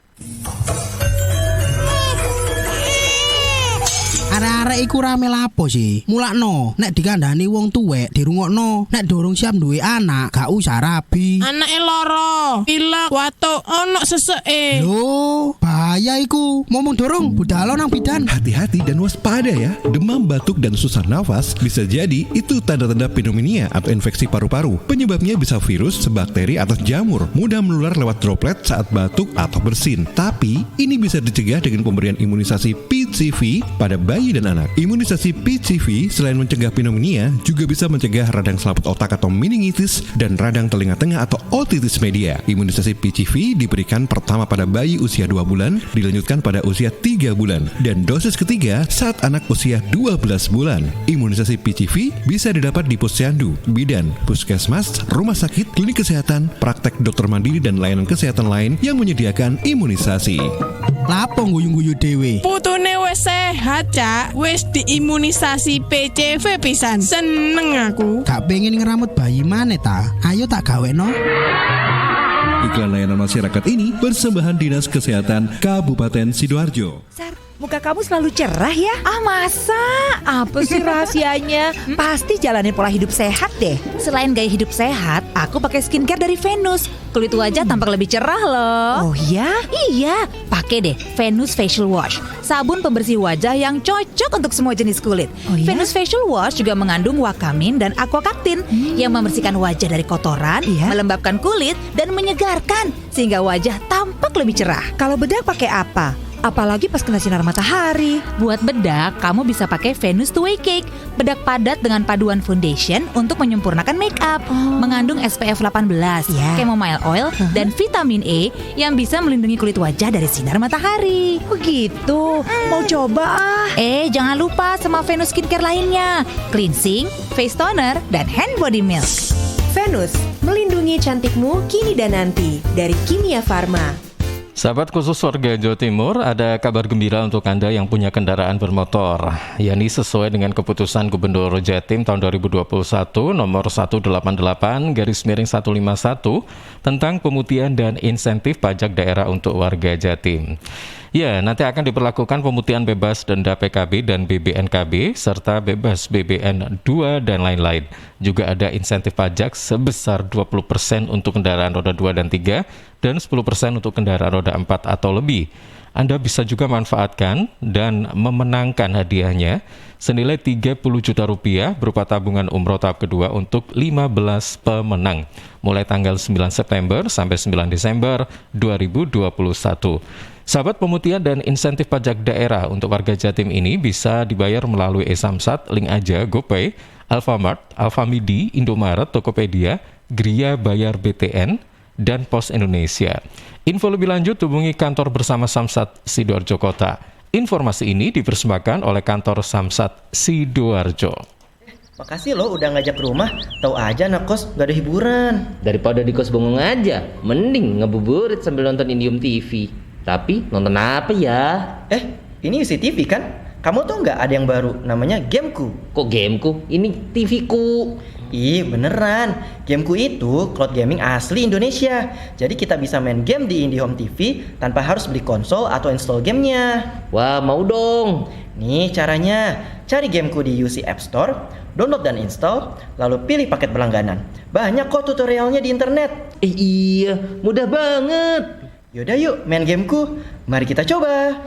Arek-arek iku rame lapo sih? Mulakno, nek dikandani wong tuwek dirungokno, nek durung siap duwe anak, gak usah rabi.
Anake loro, pilek, watuk, ono seseke.
Loh, bahaya iku. Momong dorong budal nang bidan.
Hati-hati dan waspada ya. Demam, batuk, dan susah nafas bisa jadi itu tanda-tanda pneumonia atau infeksi paru-paru. Penyebabnya bisa virus, bakteri, atau jamur. Mudah menular lewat droplet saat batuk atau bersin. Tapi ini bisa dicegah dengan pemberian imunisasi PCV pada bayi dan anak. Imunisasi PCV selain mencegah pneumonia juga bisa mencegah radang selaput otak atau meningitis dan radang telinga tengah atau otitis media. Imunisasi PCV diberikan pertama pada bayi usia 2 bulan, dilanjutkan pada usia 3 bulan, dan dosis ketiga saat anak usia 12 bulan. Imunisasi PCV bisa didapat di posyandu, bidan, puskesmas, rumah sakit, klinik kesehatan, praktek dokter mandiri, dan layanan kesehatan lain yang menyediakan imunisasi.
Lapo guyu-guyu dewe.
Putune wis sehat, Cak. Wis diimunisasi PCV pisan. Seneng aku.
Gak pengen ngeramut bayi maneh ta? Ayo tak gaweno.
Iklan layanan masyarakat ini persembahan Dinas Kesehatan Kabupaten Sidoarjo.
Muka kamu selalu cerah ya? Ah masa? Apa sih rahasianya? Pasti jalanin pola hidup sehat deh. Selain gaya hidup sehat, aku pakai skincare dari Venus. Kulit wajah tampak lebih cerah loh. Oh ya? Iya, pakai deh Venus Facial Wash. Sabun pembersih wajah yang cocok untuk semua jenis kulit. Oh, ya? Venus Facial Wash juga mengandung wakamin dan aquacaptin yang membersihkan wajah dari kotoran, melembabkan kulit, dan menyegarkan sehingga wajah tampak lebih cerah. Kalau bedak pakai apa? Apalagi pas kena sinar matahari. Buat bedak, kamu bisa pakai Venus Two Way Cake. Bedak padat dengan paduan foundation untuk menyempurnakan make up. Mengandung SPF 18, chamomile oil, dan vitamin E yang bisa melindungi kulit wajah dari sinar matahari. Begitu, mau coba ah. Jangan lupa sama Venus skincare lainnya. Cleansing, face toner, dan hand body milk.
Venus, melindungi cantikmu kini dan nanti. Dari Kimia Farma.
Sahabat khusus warga Jawa Timur, ada kabar gembira untuk Anda yang punya kendaraan bermotor, yakni sesuai dengan keputusan Gubernur Jatim tahun 2021 nomor 188/151 tentang pemutihan dan insentif pajak daerah untuk warga Jatim. Ya, nanti akan diberlakukan pemutihan bebas denda PKB dan BBNKB serta bebas BBN 2 dan lain-lain. Juga ada insentif pajak sebesar 20% untuk kendaraan roda 2 dan 3 dan 10% untuk kendaraan roda 4 atau lebih. Anda bisa juga manfaatkan dan memenangkan hadiahnya senilai 30 juta rupiah berupa tabungan umroh tahap kedua untuk 15 pemenang mulai tanggal 9 September sampai 9 Desember 2021. Sahabat, pemutihan dan insentif pajak daerah untuk warga Jatim ini bisa dibayar melalui e-Samsat, Link Aja, GoPay, Alfamart, Alfamidi, Indomaret, Tokopedia, Gria Bayar BTN, dan Pos Indonesia. Info lebih lanjut hubungi kantor bersama Samsat Sidoarjo Kota. Informasi ini dipersembahkan oleh kantor Samsat Sidoarjo.
Makasih lo udah ngajak ke rumah, tahu aja anak kos gak ada hiburan.
Daripada di kos bengong aja, mending ngebuburit sambil nonton Indium TV. Tapi nonton apa ya?
Ini UCTV kan? Kamu tuh nggak ada yang baru, namanya Gameku.
Kok Gameku? Ini TV-ku.
Ih, beneran. Gameku itu cloud gaming asli Indonesia. Jadi kita bisa main game di IndiHome TV tanpa harus beli konsol atau install gamenya.
Wah, mau dong.
Nih caranya. Cari gameku di UC App Store, download dan install, lalu pilih paket berlangganan. Banyak kok tutorialnya di internet.
Iya, mudah banget.
Yaudah yuk, main gameku. Mari kita coba.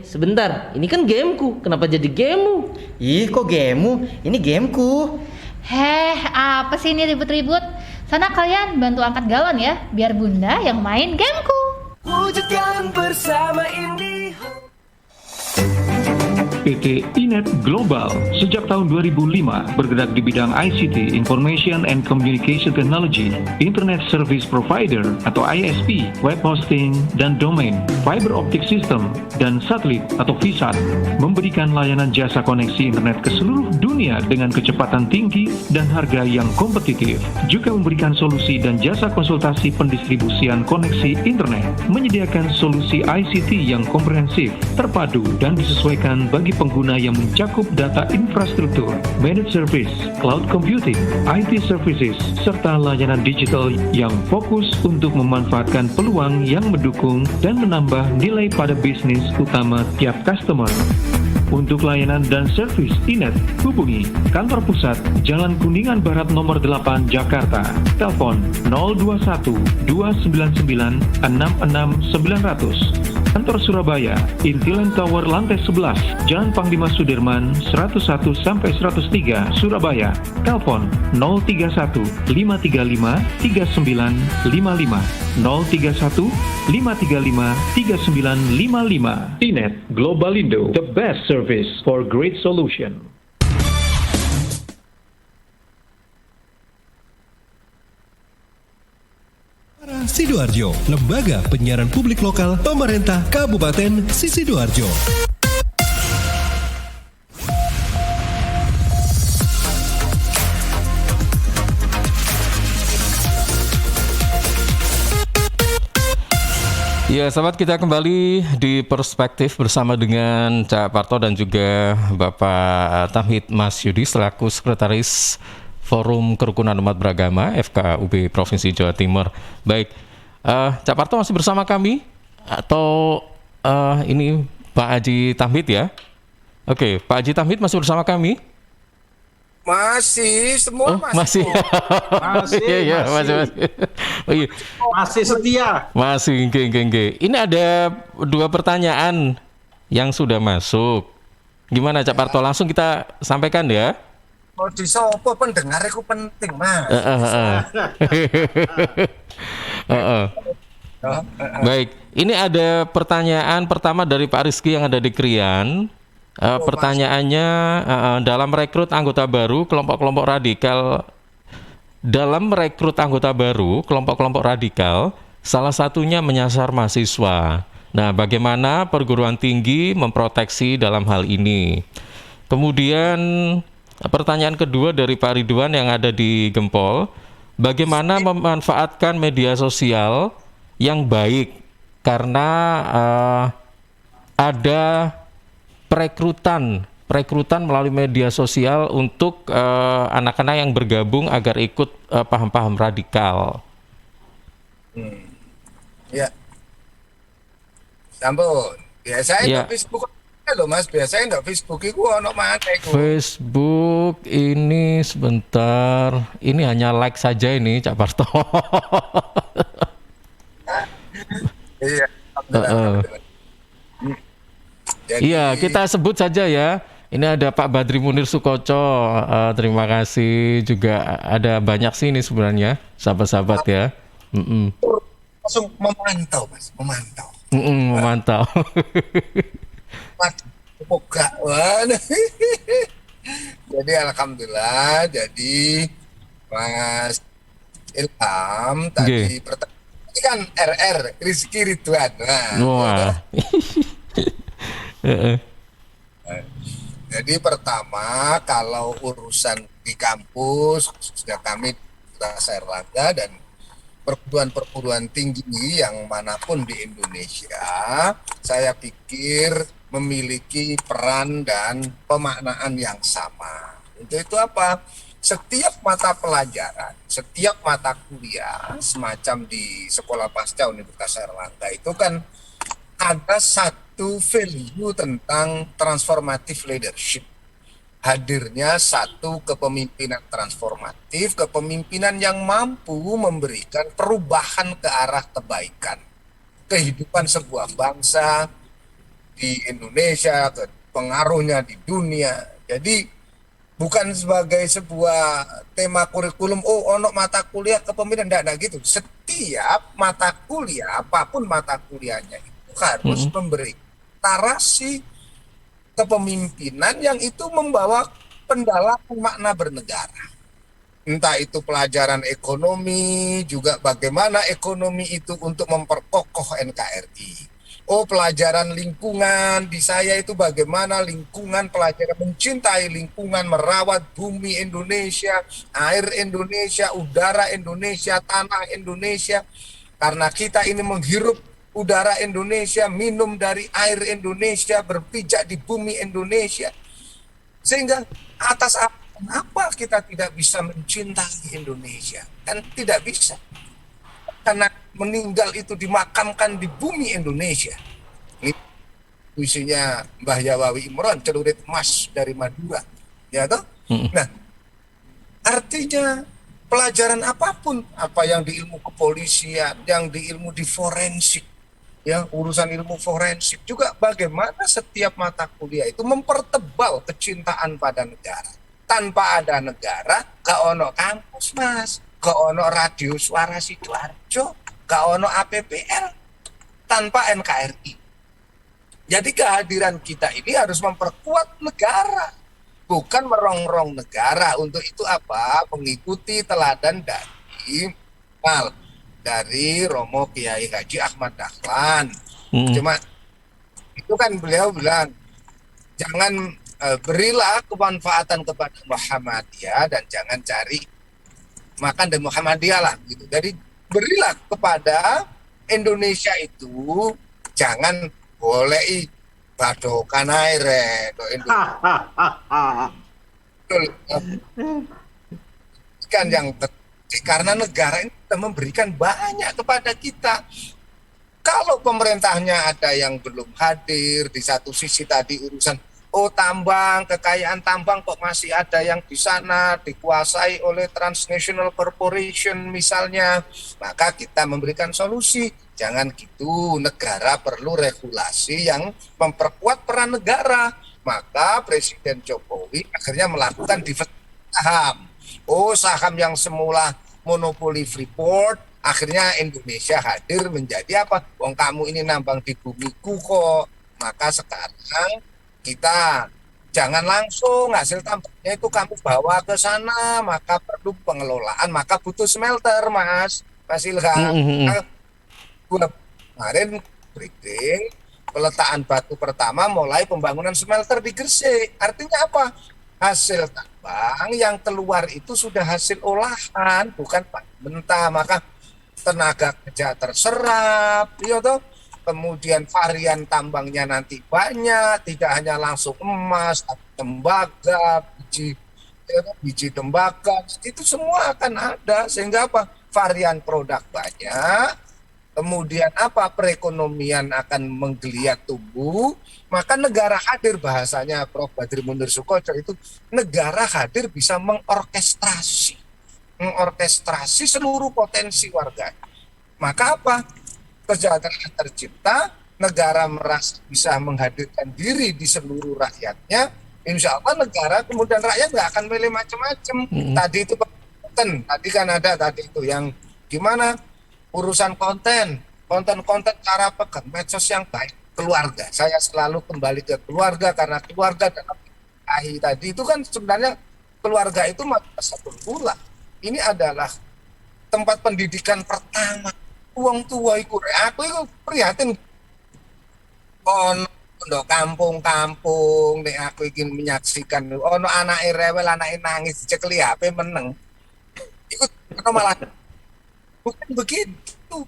Sebentar, ini kan gameku. Kenapa jadi gamemu?
Ih, kok gamemu? Ini gameku.
Heh, apa sih ini ribut-ribut? Sana kalian bantu angkat galon ya, biar bunda yang main gameku.
Wujudkan bersama IndiHome.
PT Inet Global sejak tahun 2005 bergerak di bidang ICT, Information and Communication Technology, Internet Service Provider atau ISP, web hosting dan domain, fiber optic system, dan satelit atau VSAT, memberikan layanan jasa koneksi internet ke seluruh dunia dengan kecepatan tinggi dan harga yang kompetitif. Juga memberikan solusi dan jasa konsultasi pendistribusian koneksi internet, menyediakan solusi ICT yang komprehensif, terpadu, dan disesuaikan bagi pengguna yang mencakup data infrastruktur, managed service, cloud computing, IT services, serta layanan digital yang fokus untuk memanfaatkan peluang yang mendukung dan menambah nilai pada bisnis utama tiap customer. Untuk layanan dan servis Inet, hubungi kantor pusat Jalan Kuningan Barat nomor 8 Jakarta. Telepon 021 299 66900. Kantor Surabaya, Intiland Tower lantai 11, Jalan Panglima Sudirman 101 sampai 103 Surabaya. Telepon 031 535 3955 031 535 3955. Inet Global Indo, the best service for great solution.
Sidoarjo, Lembaga Penyiaran Publik Lokal Pemerintah Kabupaten Sidoarjo.
Ya, sahabat, kita kembali di Perspektif bersama dengan Cak Parto dan juga Bapak Tamhid Mas Yudi selaku Sekretaris Forum Kerukunan Umat Beragama FKUB Provinsi Jawa Timur. Baik, Cak Parto masih bersama kami atau ini Pak Haji Tamhid ya? Oke, Pak Haji Tamhid masih bersama kami?
Masih, semua
masih.
Masih,
iya, masih. Oh, iya.
Masih setia.
Masih, geng. Ini ada 2 pertanyaan yang sudah masuk. Gimana Cak Parto? Langsung kita sampaikan ya.
Kalau di sopo pendengar itu penting, Mas.
Baik, ini ada pertanyaan pertama dari Pak Rizky yang ada di Krian. Pertanyaannya, dalam merekrut anggota baru kelompok-kelompok radikal, kelompok-kelompok radikal, salah satunya menyasar mahasiswa. Nah, bagaimana perguruan tinggi memproteksi dalam hal ini? Kemudian pertanyaan kedua dari Pak Ridwan yang ada di Gempol, bagaimana memanfaatkan media sosial yang baik karena ada perekrutan melalui media sosial untuk anak-anak yang bergabung agar ikut paham-paham radikal.
Ya, sampun. Biasanya Facebook loh Mas, biasanya enggak Facebook itu ono mana iku?
Facebook ini sebentar, ini hanya like saja ini Cak Parto.
Iya.
Iya, kita sebut saja ya. Ini ada Pak Badri Munir Sukoco. Terima kasih juga. Ada banyak sih ini sebenarnya, sahabat-sahabat ya.
Langsung memantau, Mas, memantau. Jadi alhamdulillah, jadi Mas Ilham tadi pertanyaan kan RR Rizky Ridwan.
Wah.
Jadi pertama, kalau urusan di kampus sudah kami Rasa Erlangga dan perguruan-perguruan tinggi yang manapun di Indonesia, saya pikir memiliki peran dan pemaknaan yang sama. Untuk itu apa? setiap mata pelajaran, setiap mata kuliah semacam di sekolah pasca Universitas Airlangga itu kan ada satu value tentang transformative leadership. Hadirnya satu kepemimpinan transformatif, kepemimpinan yang mampu memberikan perubahan ke arah kebaikan. Kehidupan sebuah bangsa di Indonesia, pengaruhnya di dunia. Jadi bukan sebagai sebuah tema kurikulum, ono mata kuliah kepemimpinan, enggak gitu. Setiap mata kuliah, apapun mata kuliahnya itu harus memberi narasi kepemimpinan yang itu membawa pendalaman makna bernegara. Entah itu pelajaran ekonomi, juga bagaimana ekonomi itu untuk memperkokoh NKRI. Pelajaran lingkungan, di saya itu bagaimana lingkungan, pelajaran mencintai lingkungan, merawat bumi Indonesia, air Indonesia, udara Indonesia, tanah Indonesia. Karena kita ini menghirup udara Indonesia, minum dari air Indonesia, berpijak di bumi Indonesia. Sehingga atas apa kita tidak bisa mencintai Indonesia? Kan tidak bisa. Karena meninggal itu dimakamkan di bumi Indonesia. Ini puisinya Mbah Yawawi Imron, celurit emas dari Madura. Ya toh? Nah, artinya pelajaran apapun, apa yang di ilmu kepolisian, yang di ilmu di forensik, ya urusan ilmu forensik juga bagaimana setiap mata kuliah itu mempertebal kecintaan pada negara. Tanpa ada negara, gak ono kampus mas, gak ono radio suara Sidoarjo, gak ono APPL, tanpa NKRI. Jadi kehadiran kita ini harus memperkuat negara, bukan merongrong negara. Untuk itu apa? Mengikuti teladan dari Romo Kiai Haji Ahmad Dahlan. Cuma itu kan beliau bilang jangan berilah kemanfaatan kepada Muhammadiyah dan jangan cari makan dan Muhammadiyah lah gitu. Jadi berilah kepada Indonesia itu, jangan boleh badokan air kan yang karena negara ini memberikan banyak kepada kita. Kalau pemerintahnya ada yang belum hadir, di satu sisi tadi urusan tambang, kekayaan tambang kok masih ada yang di sana dikuasai oleh transnational corporation misalnya, maka kita memberikan solusi. Jangan gitu, negara perlu regulasi yang memperkuat peran negara. Maka Presiden Jokowi akhirnya melakukan diversifikasi saham. Saham yang semula monopoli Freeport, akhirnya Indonesia hadir menjadi apa? Wong kamu ini nambang di bumiku kok. Maka sekarang kita jangan langsung hasil tambangnya itu kamu bawa ke sana, maka perlu pengelolaan, maka butuh smelter, Mas Ilham. Kemarin briefing peletaan batu pertama mulai pembangunan smelter di Gresik. Artinya apa? Hasil tambang yang keluar itu sudah hasil olahan, bukan mentah, maka tenaga kerja terserap, ya toh. Kemudian varian tambangnya nanti banyak, tidak hanya langsung emas, tapi tembaga, biji tembaga, itu semua akan ada. Sehingga apa? Varian produk banyak, kemudian apa? Perekonomian akan menggeliat tumbuh, maka negara hadir, bahasanya Prof. Badri Munir Sukoco itu, negara hadir bisa mengorkestrasi seluruh potensi warga. Maka apa? Kesejahteraan tercipta, negara merasa bisa menghadirkan diri di seluruh rakyatnya, insya Allah negara kemudian rakyat nggak akan milih macam-macam. Tadi itu tadi kan ada tadi itu yang gimana urusan konten cara pegang medsos yang baik, keluarga. Saya selalu kembali ke keluarga karena keluarga dalam tadi itu kan sebenarnya keluarga itu satu pula. Ini adalah tempat pendidikan pertama. Uang tua aku itu prihatin ono kampung-kampung nek aku ingin menyaksikan ono anake rewel, anake nangis cekli HP meneng. Ikut malah bukan begitu.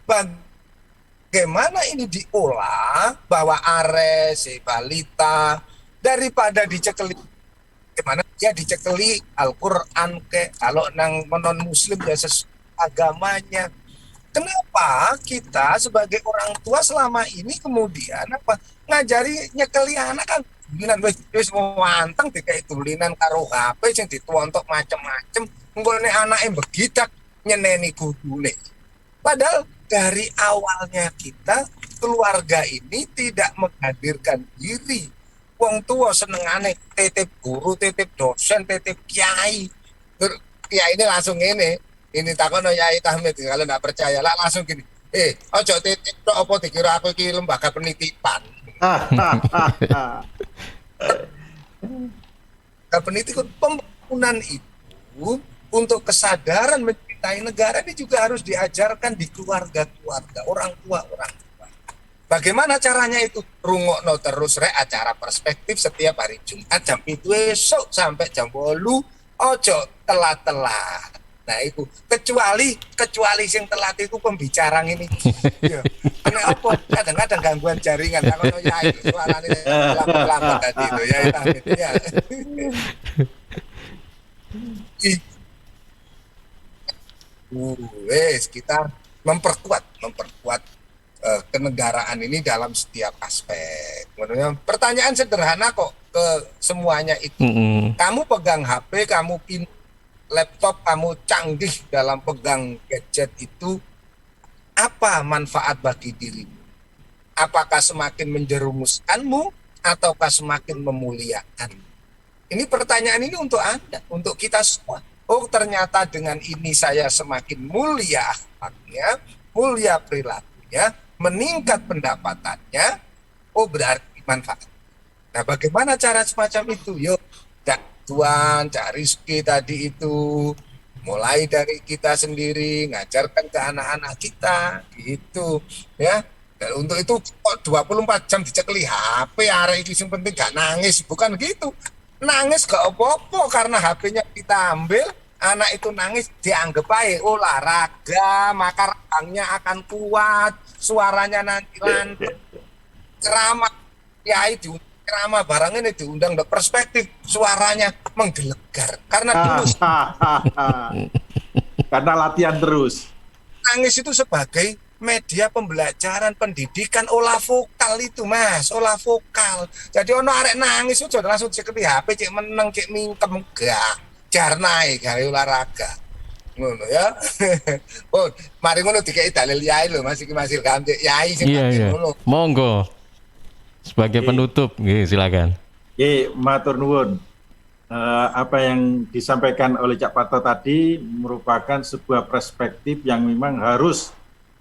Bagaimana ini diolah bahwa Ares, balita daripada dicekli Gimana dia dicekeli Al-Quran kalau nang non muslim ya agamanya. Kenapa kita sebagai orang tua selama ini kemudian ngajari nyekeli anak kan tulinan wis wanteng dikai tulinan karo HP sing dituontok macem-macem nggone anake begidak nyeneni gurune. Padahal dari awalnya kita keluarga ini tidak menghadirkan diri. Wong tua senengane titip guru, titip dosen, titip kiai. Kiai ini langsung ini takono Yai Tahmid, kalau nggak percaya lah langsung gini. Ojo titip tok apa dikira aku iki lembaga penitipan. Penitipan pembangunan itu untuk kesadaran mencintai negara ini juga harus diajarkan di keluarga-keluarga, orang tua. Bagaimana caranya itu? Rungokno terus acara perspektif setiap hari Jumat jam 7 esok sampai jam 8. Ojo telat-telat. Nah itu kecuali sing telat itu pembicaraan ini. Ya. Karena apa? Kadang-kadang gangguan jaringan. Kalau ya itu suaranya lambat tadi itu ya. Kita memperkuat kenegaraan ini dalam setiap aspek. Pertanyaan sederhana kok ke semuanya itu. Kamu pegang HP, kamu laptop, kamu canggih dalam pegang gadget itu, apa manfaat bagi dirimu? Apakah semakin menjerumuskanmu ataukah semakin memuliakanmu? Ini pertanyaan ini untuk Anda, untuk kita semua. Oh, ternyata dengan ini saya semakin mulia akhlaknya, mulia perilakunya, meningkat pendapatannya. Oh, berarti manfaat. Nah, bagaimana cara semacam itu? Yuk, Tuhan, Cak Rizky tadi itu mulai dari kita sendiri ngajarkan ke anak-anak kita gitu ya. Dan untuk itu kok 24 jam dicekli HP arek iki sing penting gak nangis, bukan gitu. Nangis gak apa-apa karena HP-nya kita ambil, anak itu nangis dianggap baik olahraga, maka rahangnya akan kuat, suaranya nanti lancar, ceramah kiai ceramah barang ini diundang ke perspektif, suaranya menggelegar karena terus
karena latihan terus.
Nangis itu sebagai media pembelajaran pendidikan olah vokal itu, Mas, olah vokal. Jadi ono arek nangis itu langsung ceketi HP cek meneng cek mingkem enggak jarnae gawe olahraga ngono ya. Oh mari ngono dikei dalil yai lho Mas, iki Mas Ilham cek yai sing ngono.
Monggo sebagai penutup, silakan.
Matur nuwun. Apa yang disampaikan oleh Cak Parto tadi merupakan sebuah perspektif yang memang harus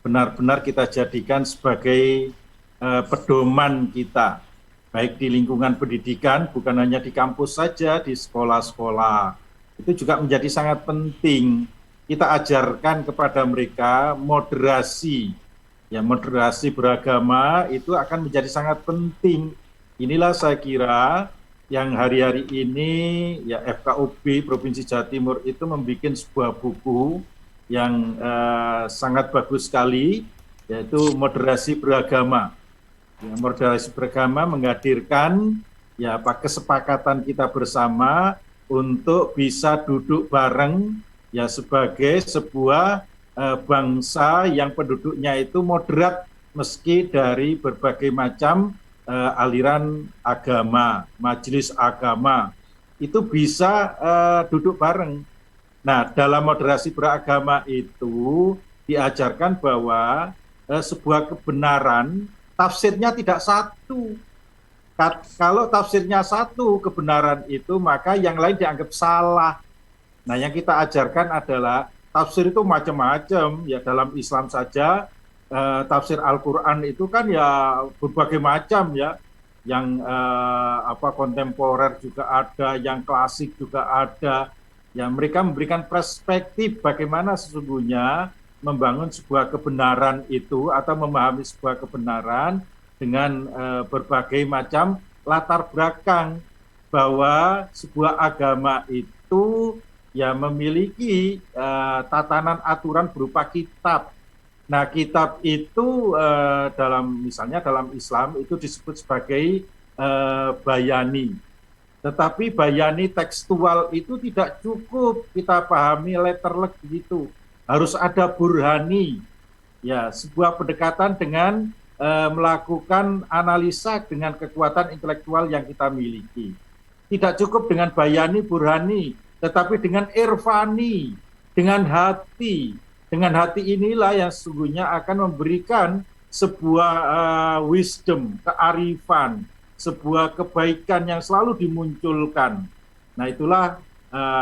benar-benar kita jadikan sebagai pedoman kita, baik di lingkungan pendidikan, bukan hanya di kampus saja, di sekolah-sekolah. Itu juga menjadi sangat penting. Kita ajarkan kepada mereka moderasi. Ya, moderasi beragama itu akan menjadi sangat penting. Inilah saya kira yang hari-hari ini ya FKUB Provinsi Jawa Timur itu membuat sebuah buku yang sangat bagus sekali, yaitu moderasi beragama. Ya, moderasi beragama menghadirkan ya kesepakatan kita bersama untuk bisa duduk bareng ya sebagai sebuah bangsa yang penduduknya itu moderat meski dari berbagai macam aliran agama, majelis agama itu bisa duduk bareng. Nah, dalam moderasi beragama itu diajarkan bahwa sebuah kebenaran tafsirnya tidak satu. Kalau tafsirnya satu kebenaran itu, maka yang lain dianggap salah. Nah, yang kita ajarkan adalah tafsir itu macam-macam. Ya, dalam Islam saja tafsir Al-Quran itu kan ya berbagai macam ya. Yang kontemporer juga ada, yang klasik juga ada. Ya, mereka memberikan perspektif bagaimana sesungguhnya membangun sebuah kebenaran itu atau memahami sebuah kebenaran dengan berbagai macam latar belakang, bahwa sebuah agama itu ya memiliki tatanan aturan berupa kitab. Nah, kitab itu misalnya dalam Islam itu disebut sebagai bayani. Tetapi bayani tekstual itu tidak cukup kita pahami letterlek begitu. Harus ada burhani. Ya, sebuah pendekatan dengan melakukan analisa dengan kekuatan intelektual yang kita miliki. Tidak cukup dengan bayani burhani, tetapi dengan irfani, dengan hati. Dengan hati inilah yang sesungguhnya akan memberikan sebuah wisdom, kearifan, sebuah kebaikan yang selalu dimunculkan. Nah itulah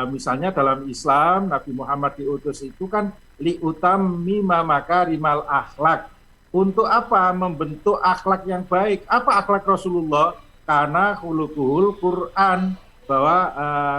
misalnya dalam Islam Nabi Muhammad diutus itu kan liutami makarimal akhlak. Untuk apa? Membentuk akhlak yang baik. Apa akhlak Rasulullah? Karena khuluquhul Quran, bahwa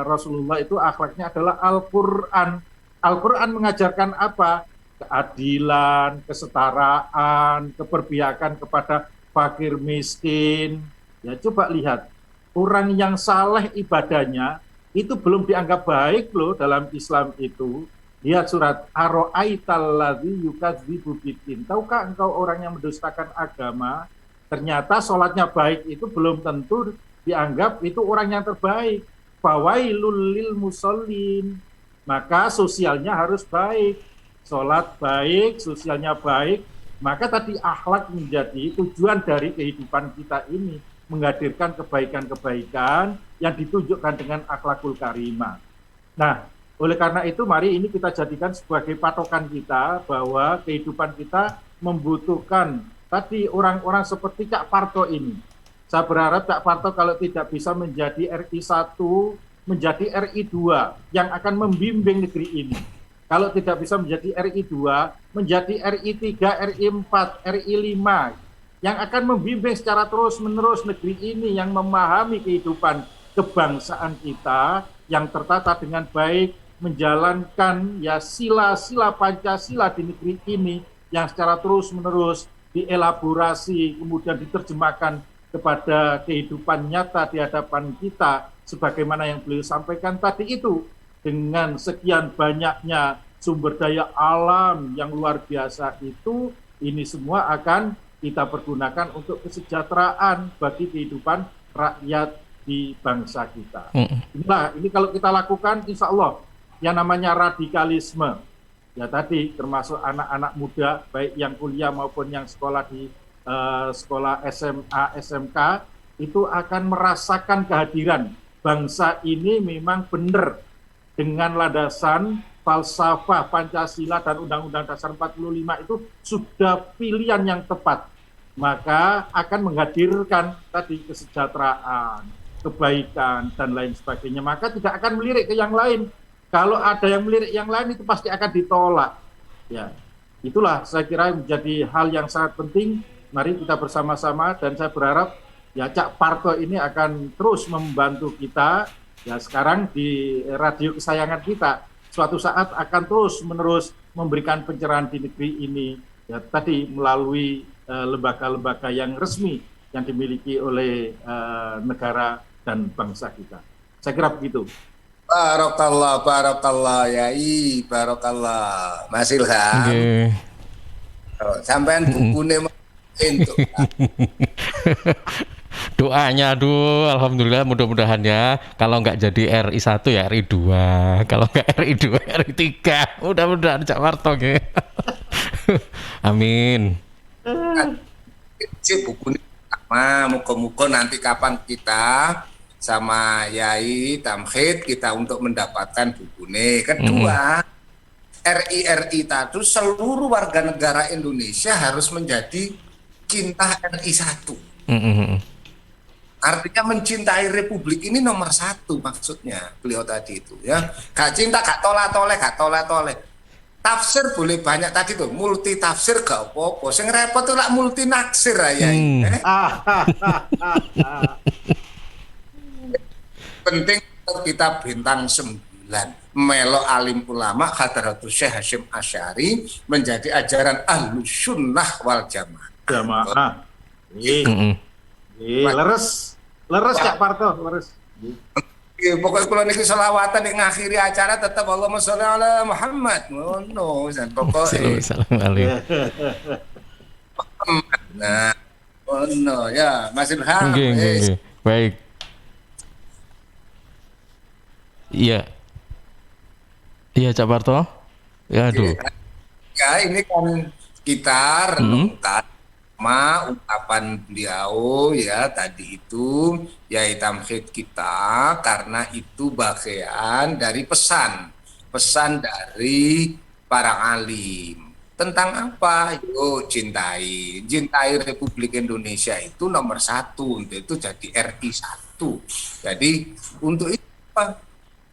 Rasulullah itu akhlaknya adalah Al-Quran. Al-Quran mengajarkan apa? Keadilan, kesetaraan, keberpihakan kepada fakir miskin. Ya coba lihat, orang yang saleh ibadahnya itu belum dianggap baik loh dalam Islam itu. Lihat surat Aro'aital ladzi yukadzibu biddin. Tahukah engkau orang yang mendustakan agama? Ternyata sholatnya baik itu belum tentu dianggap itu orang yang terbaik. Fawailul lil musallin. Maka sosialnya harus baik. Sholat baik, sosialnya baik. Maka tadi akhlak menjadi tujuan dari kehidupan kita ini. Menghadirkan kebaikan-kebaikan yang ditunjukkan dengan akhlakul karimah. Nah, oleh karena itu mari ini kita jadikan sebagai patokan kita bahwa kehidupan kita membutuhkan tadi orang-orang seperti Cak Parto ini. Saya berharap Cak Parto kalau tidak bisa menjadi RI 1, menjadi RI 2 yang akan membimbing negeri ini. Kalau tidak bisa menjadi RI 2, menjadi RI 3, RI 4, RI 5 yang akan membimbing secara terus-menerus negeri ini, yang memahami kehidupan kebangsaan kita yang tertata dengan baik, menjalankan ya sila-sila Pancasila di negeri ini yang secara terus-menerus dielaborasi, kemudian diterjemahkan kepada kehidupan nyata di hadapan kita, sebagaimana yang beliau sampaikan tadi itu, dengan sekian banyaknya sumber daya alam yang luar biasa itu, ini semua akan kita pergunakan untuk kesejahteraan bagi kehidupan rakyat di bangsa kita. Inilah, ini kalau kita lakukan, insya Allah, yang namanya radikalisme, ya tadi termasuk anak-anak muda, baik yang kuliah maupun yang sekolah di sekolah SMA, SMK, itu akan merasakan kehadiran bangsa ini memang benar dengan landasan falsafah Pancasila dan Undang-Undang Dasar 45 itu sudah pilihan yang tepat. Maka akan menghadirkan tadi kesejahteraan, kebaikan, dan lain sebagainya. Maka tidak akan melirik ke yang lain. Kalau ada yang melirik yang lain itu pasti akan ditolak. Ya, itulah saya kira menjadi hal yang sangat penting. Mari kita bersama-sama, dan saya berharap ya Cak Parto ini akan terus membantu kita. Ya sekarang di radio kesayangan kita, suatu saat akan terus-menerus memberikan pencerahan di negeri ini. Ya tadi melalui lembaga-lembaga yang resmi yang dimiliki oleh negara dan bangsa kita. Saya kira begitu.
Barakallah, barakallah, yai, barakallah. Mas Ilham.
Okay.
Sampean bukune itu.
Doanya, aduh, alhamdulillah, mudah-mudahan ya. Kalau nggak jadi RI 1 ya RI 2. Kalau nggak RI 2, RI 3. Mudah-mudahan Cak Parto ya. Amin.
Buku sama, muka-muka nanti kapan kita sama Yai Tamkhid kita untuk mendapatkan buku ini. Kedua, RI tadi seluruh warga negara Indonesia harus menjadi cinta RI 1. Artinya mencintai Republik ini nomor 1 maksudnya beliau tadi itu ya. Gak cinta, gak tolak-toleh. Tafsir boleh banyak tadi tuh, multi tafsir gak apa-apa. Sing repot tuh lah multi naksir aja. Penting kita bintang 9. Melo alim ulama Hadratus Syekh Hasyim Asy'ari menjadi ajaran Ahlus Sunnah wal Jamaah.
Leres Cak Parto, leres.
Pokoknya kalau niki selawatan yang ngakhiri acara tetap Allahumma sholli ala Muhammad. No, dan pokoknya. Nah, no ya, Mas Ilham.
Baik. Iya. Iya, Cak Parto. Ya, aduh.
Ya, ini kan kita renungkan sama ungkapan beliau ya tadi itu Yai Tamhid kita, karena itu bagian dari pesan dari para alim. Tentang apa? Yuk cintai Republik Indonesia itu nomor 1, untuk itu jadi RI 1. Jadi untuk itu apa?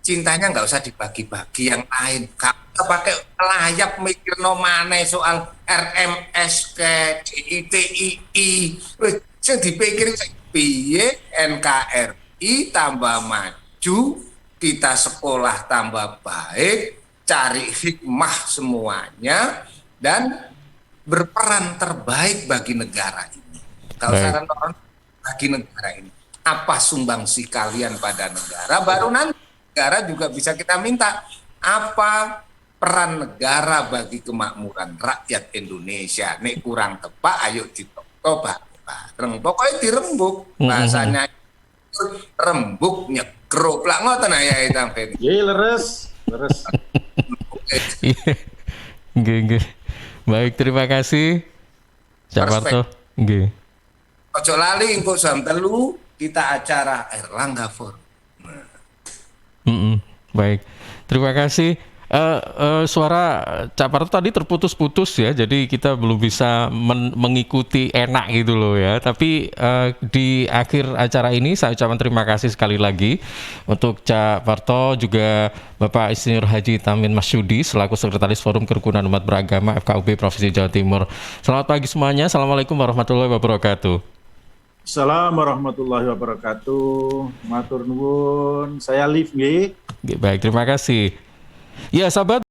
Cintanya nggak usah dibagi-bagi yang lain. Kalau pakai layap mikir nomane soal RMS ke DITII, yang dipikir piye NKRI tambah maju, kita sekolah tambah baik, cari hikmah semuanya, dan berperan terbaik bagi negara ini. Kalau saran orang bagi negara ini, apa sumbangsi kalian pada negara, baru nanti negara juga bisa kita minta apa peran negara bagi kemakmuran rakyat Indonesia. Nek kurang tepat, ayo ditoko bareng. Pokoknya dirembuk, bahasanya rembuk nyekruk lah ngoten ya Tam Fen.
Leres.
Nggih. Baik, terima kasih. Cak Parto. Nggih.
Ojo lali engko jam 3 kita acara Erlangga Forum.
Baik, terima kasih. Suara Cak Parto tadi terputus-putus ya, jadi kita belum bisa mengikuti enak gitu loh ya. Tapi di akhir acara ini saya ucapkan terima kasih sekali lagi untuk Cak Parto, juga Bapak Insinyur Haji Tamin Masyudi selaku Sekretaris Forum Kerukunan Umat Beragama FKUB Provinsi Jawa Timur. Selamat pagi semuanya. Assalamualaikum warahmatullahi wabarakatuh.
Assalamualaikum warahmatullahi wabarakatuh. Matur nuwun. Saya Liv nggih.
Baik, terima kasih. Ya, sahabat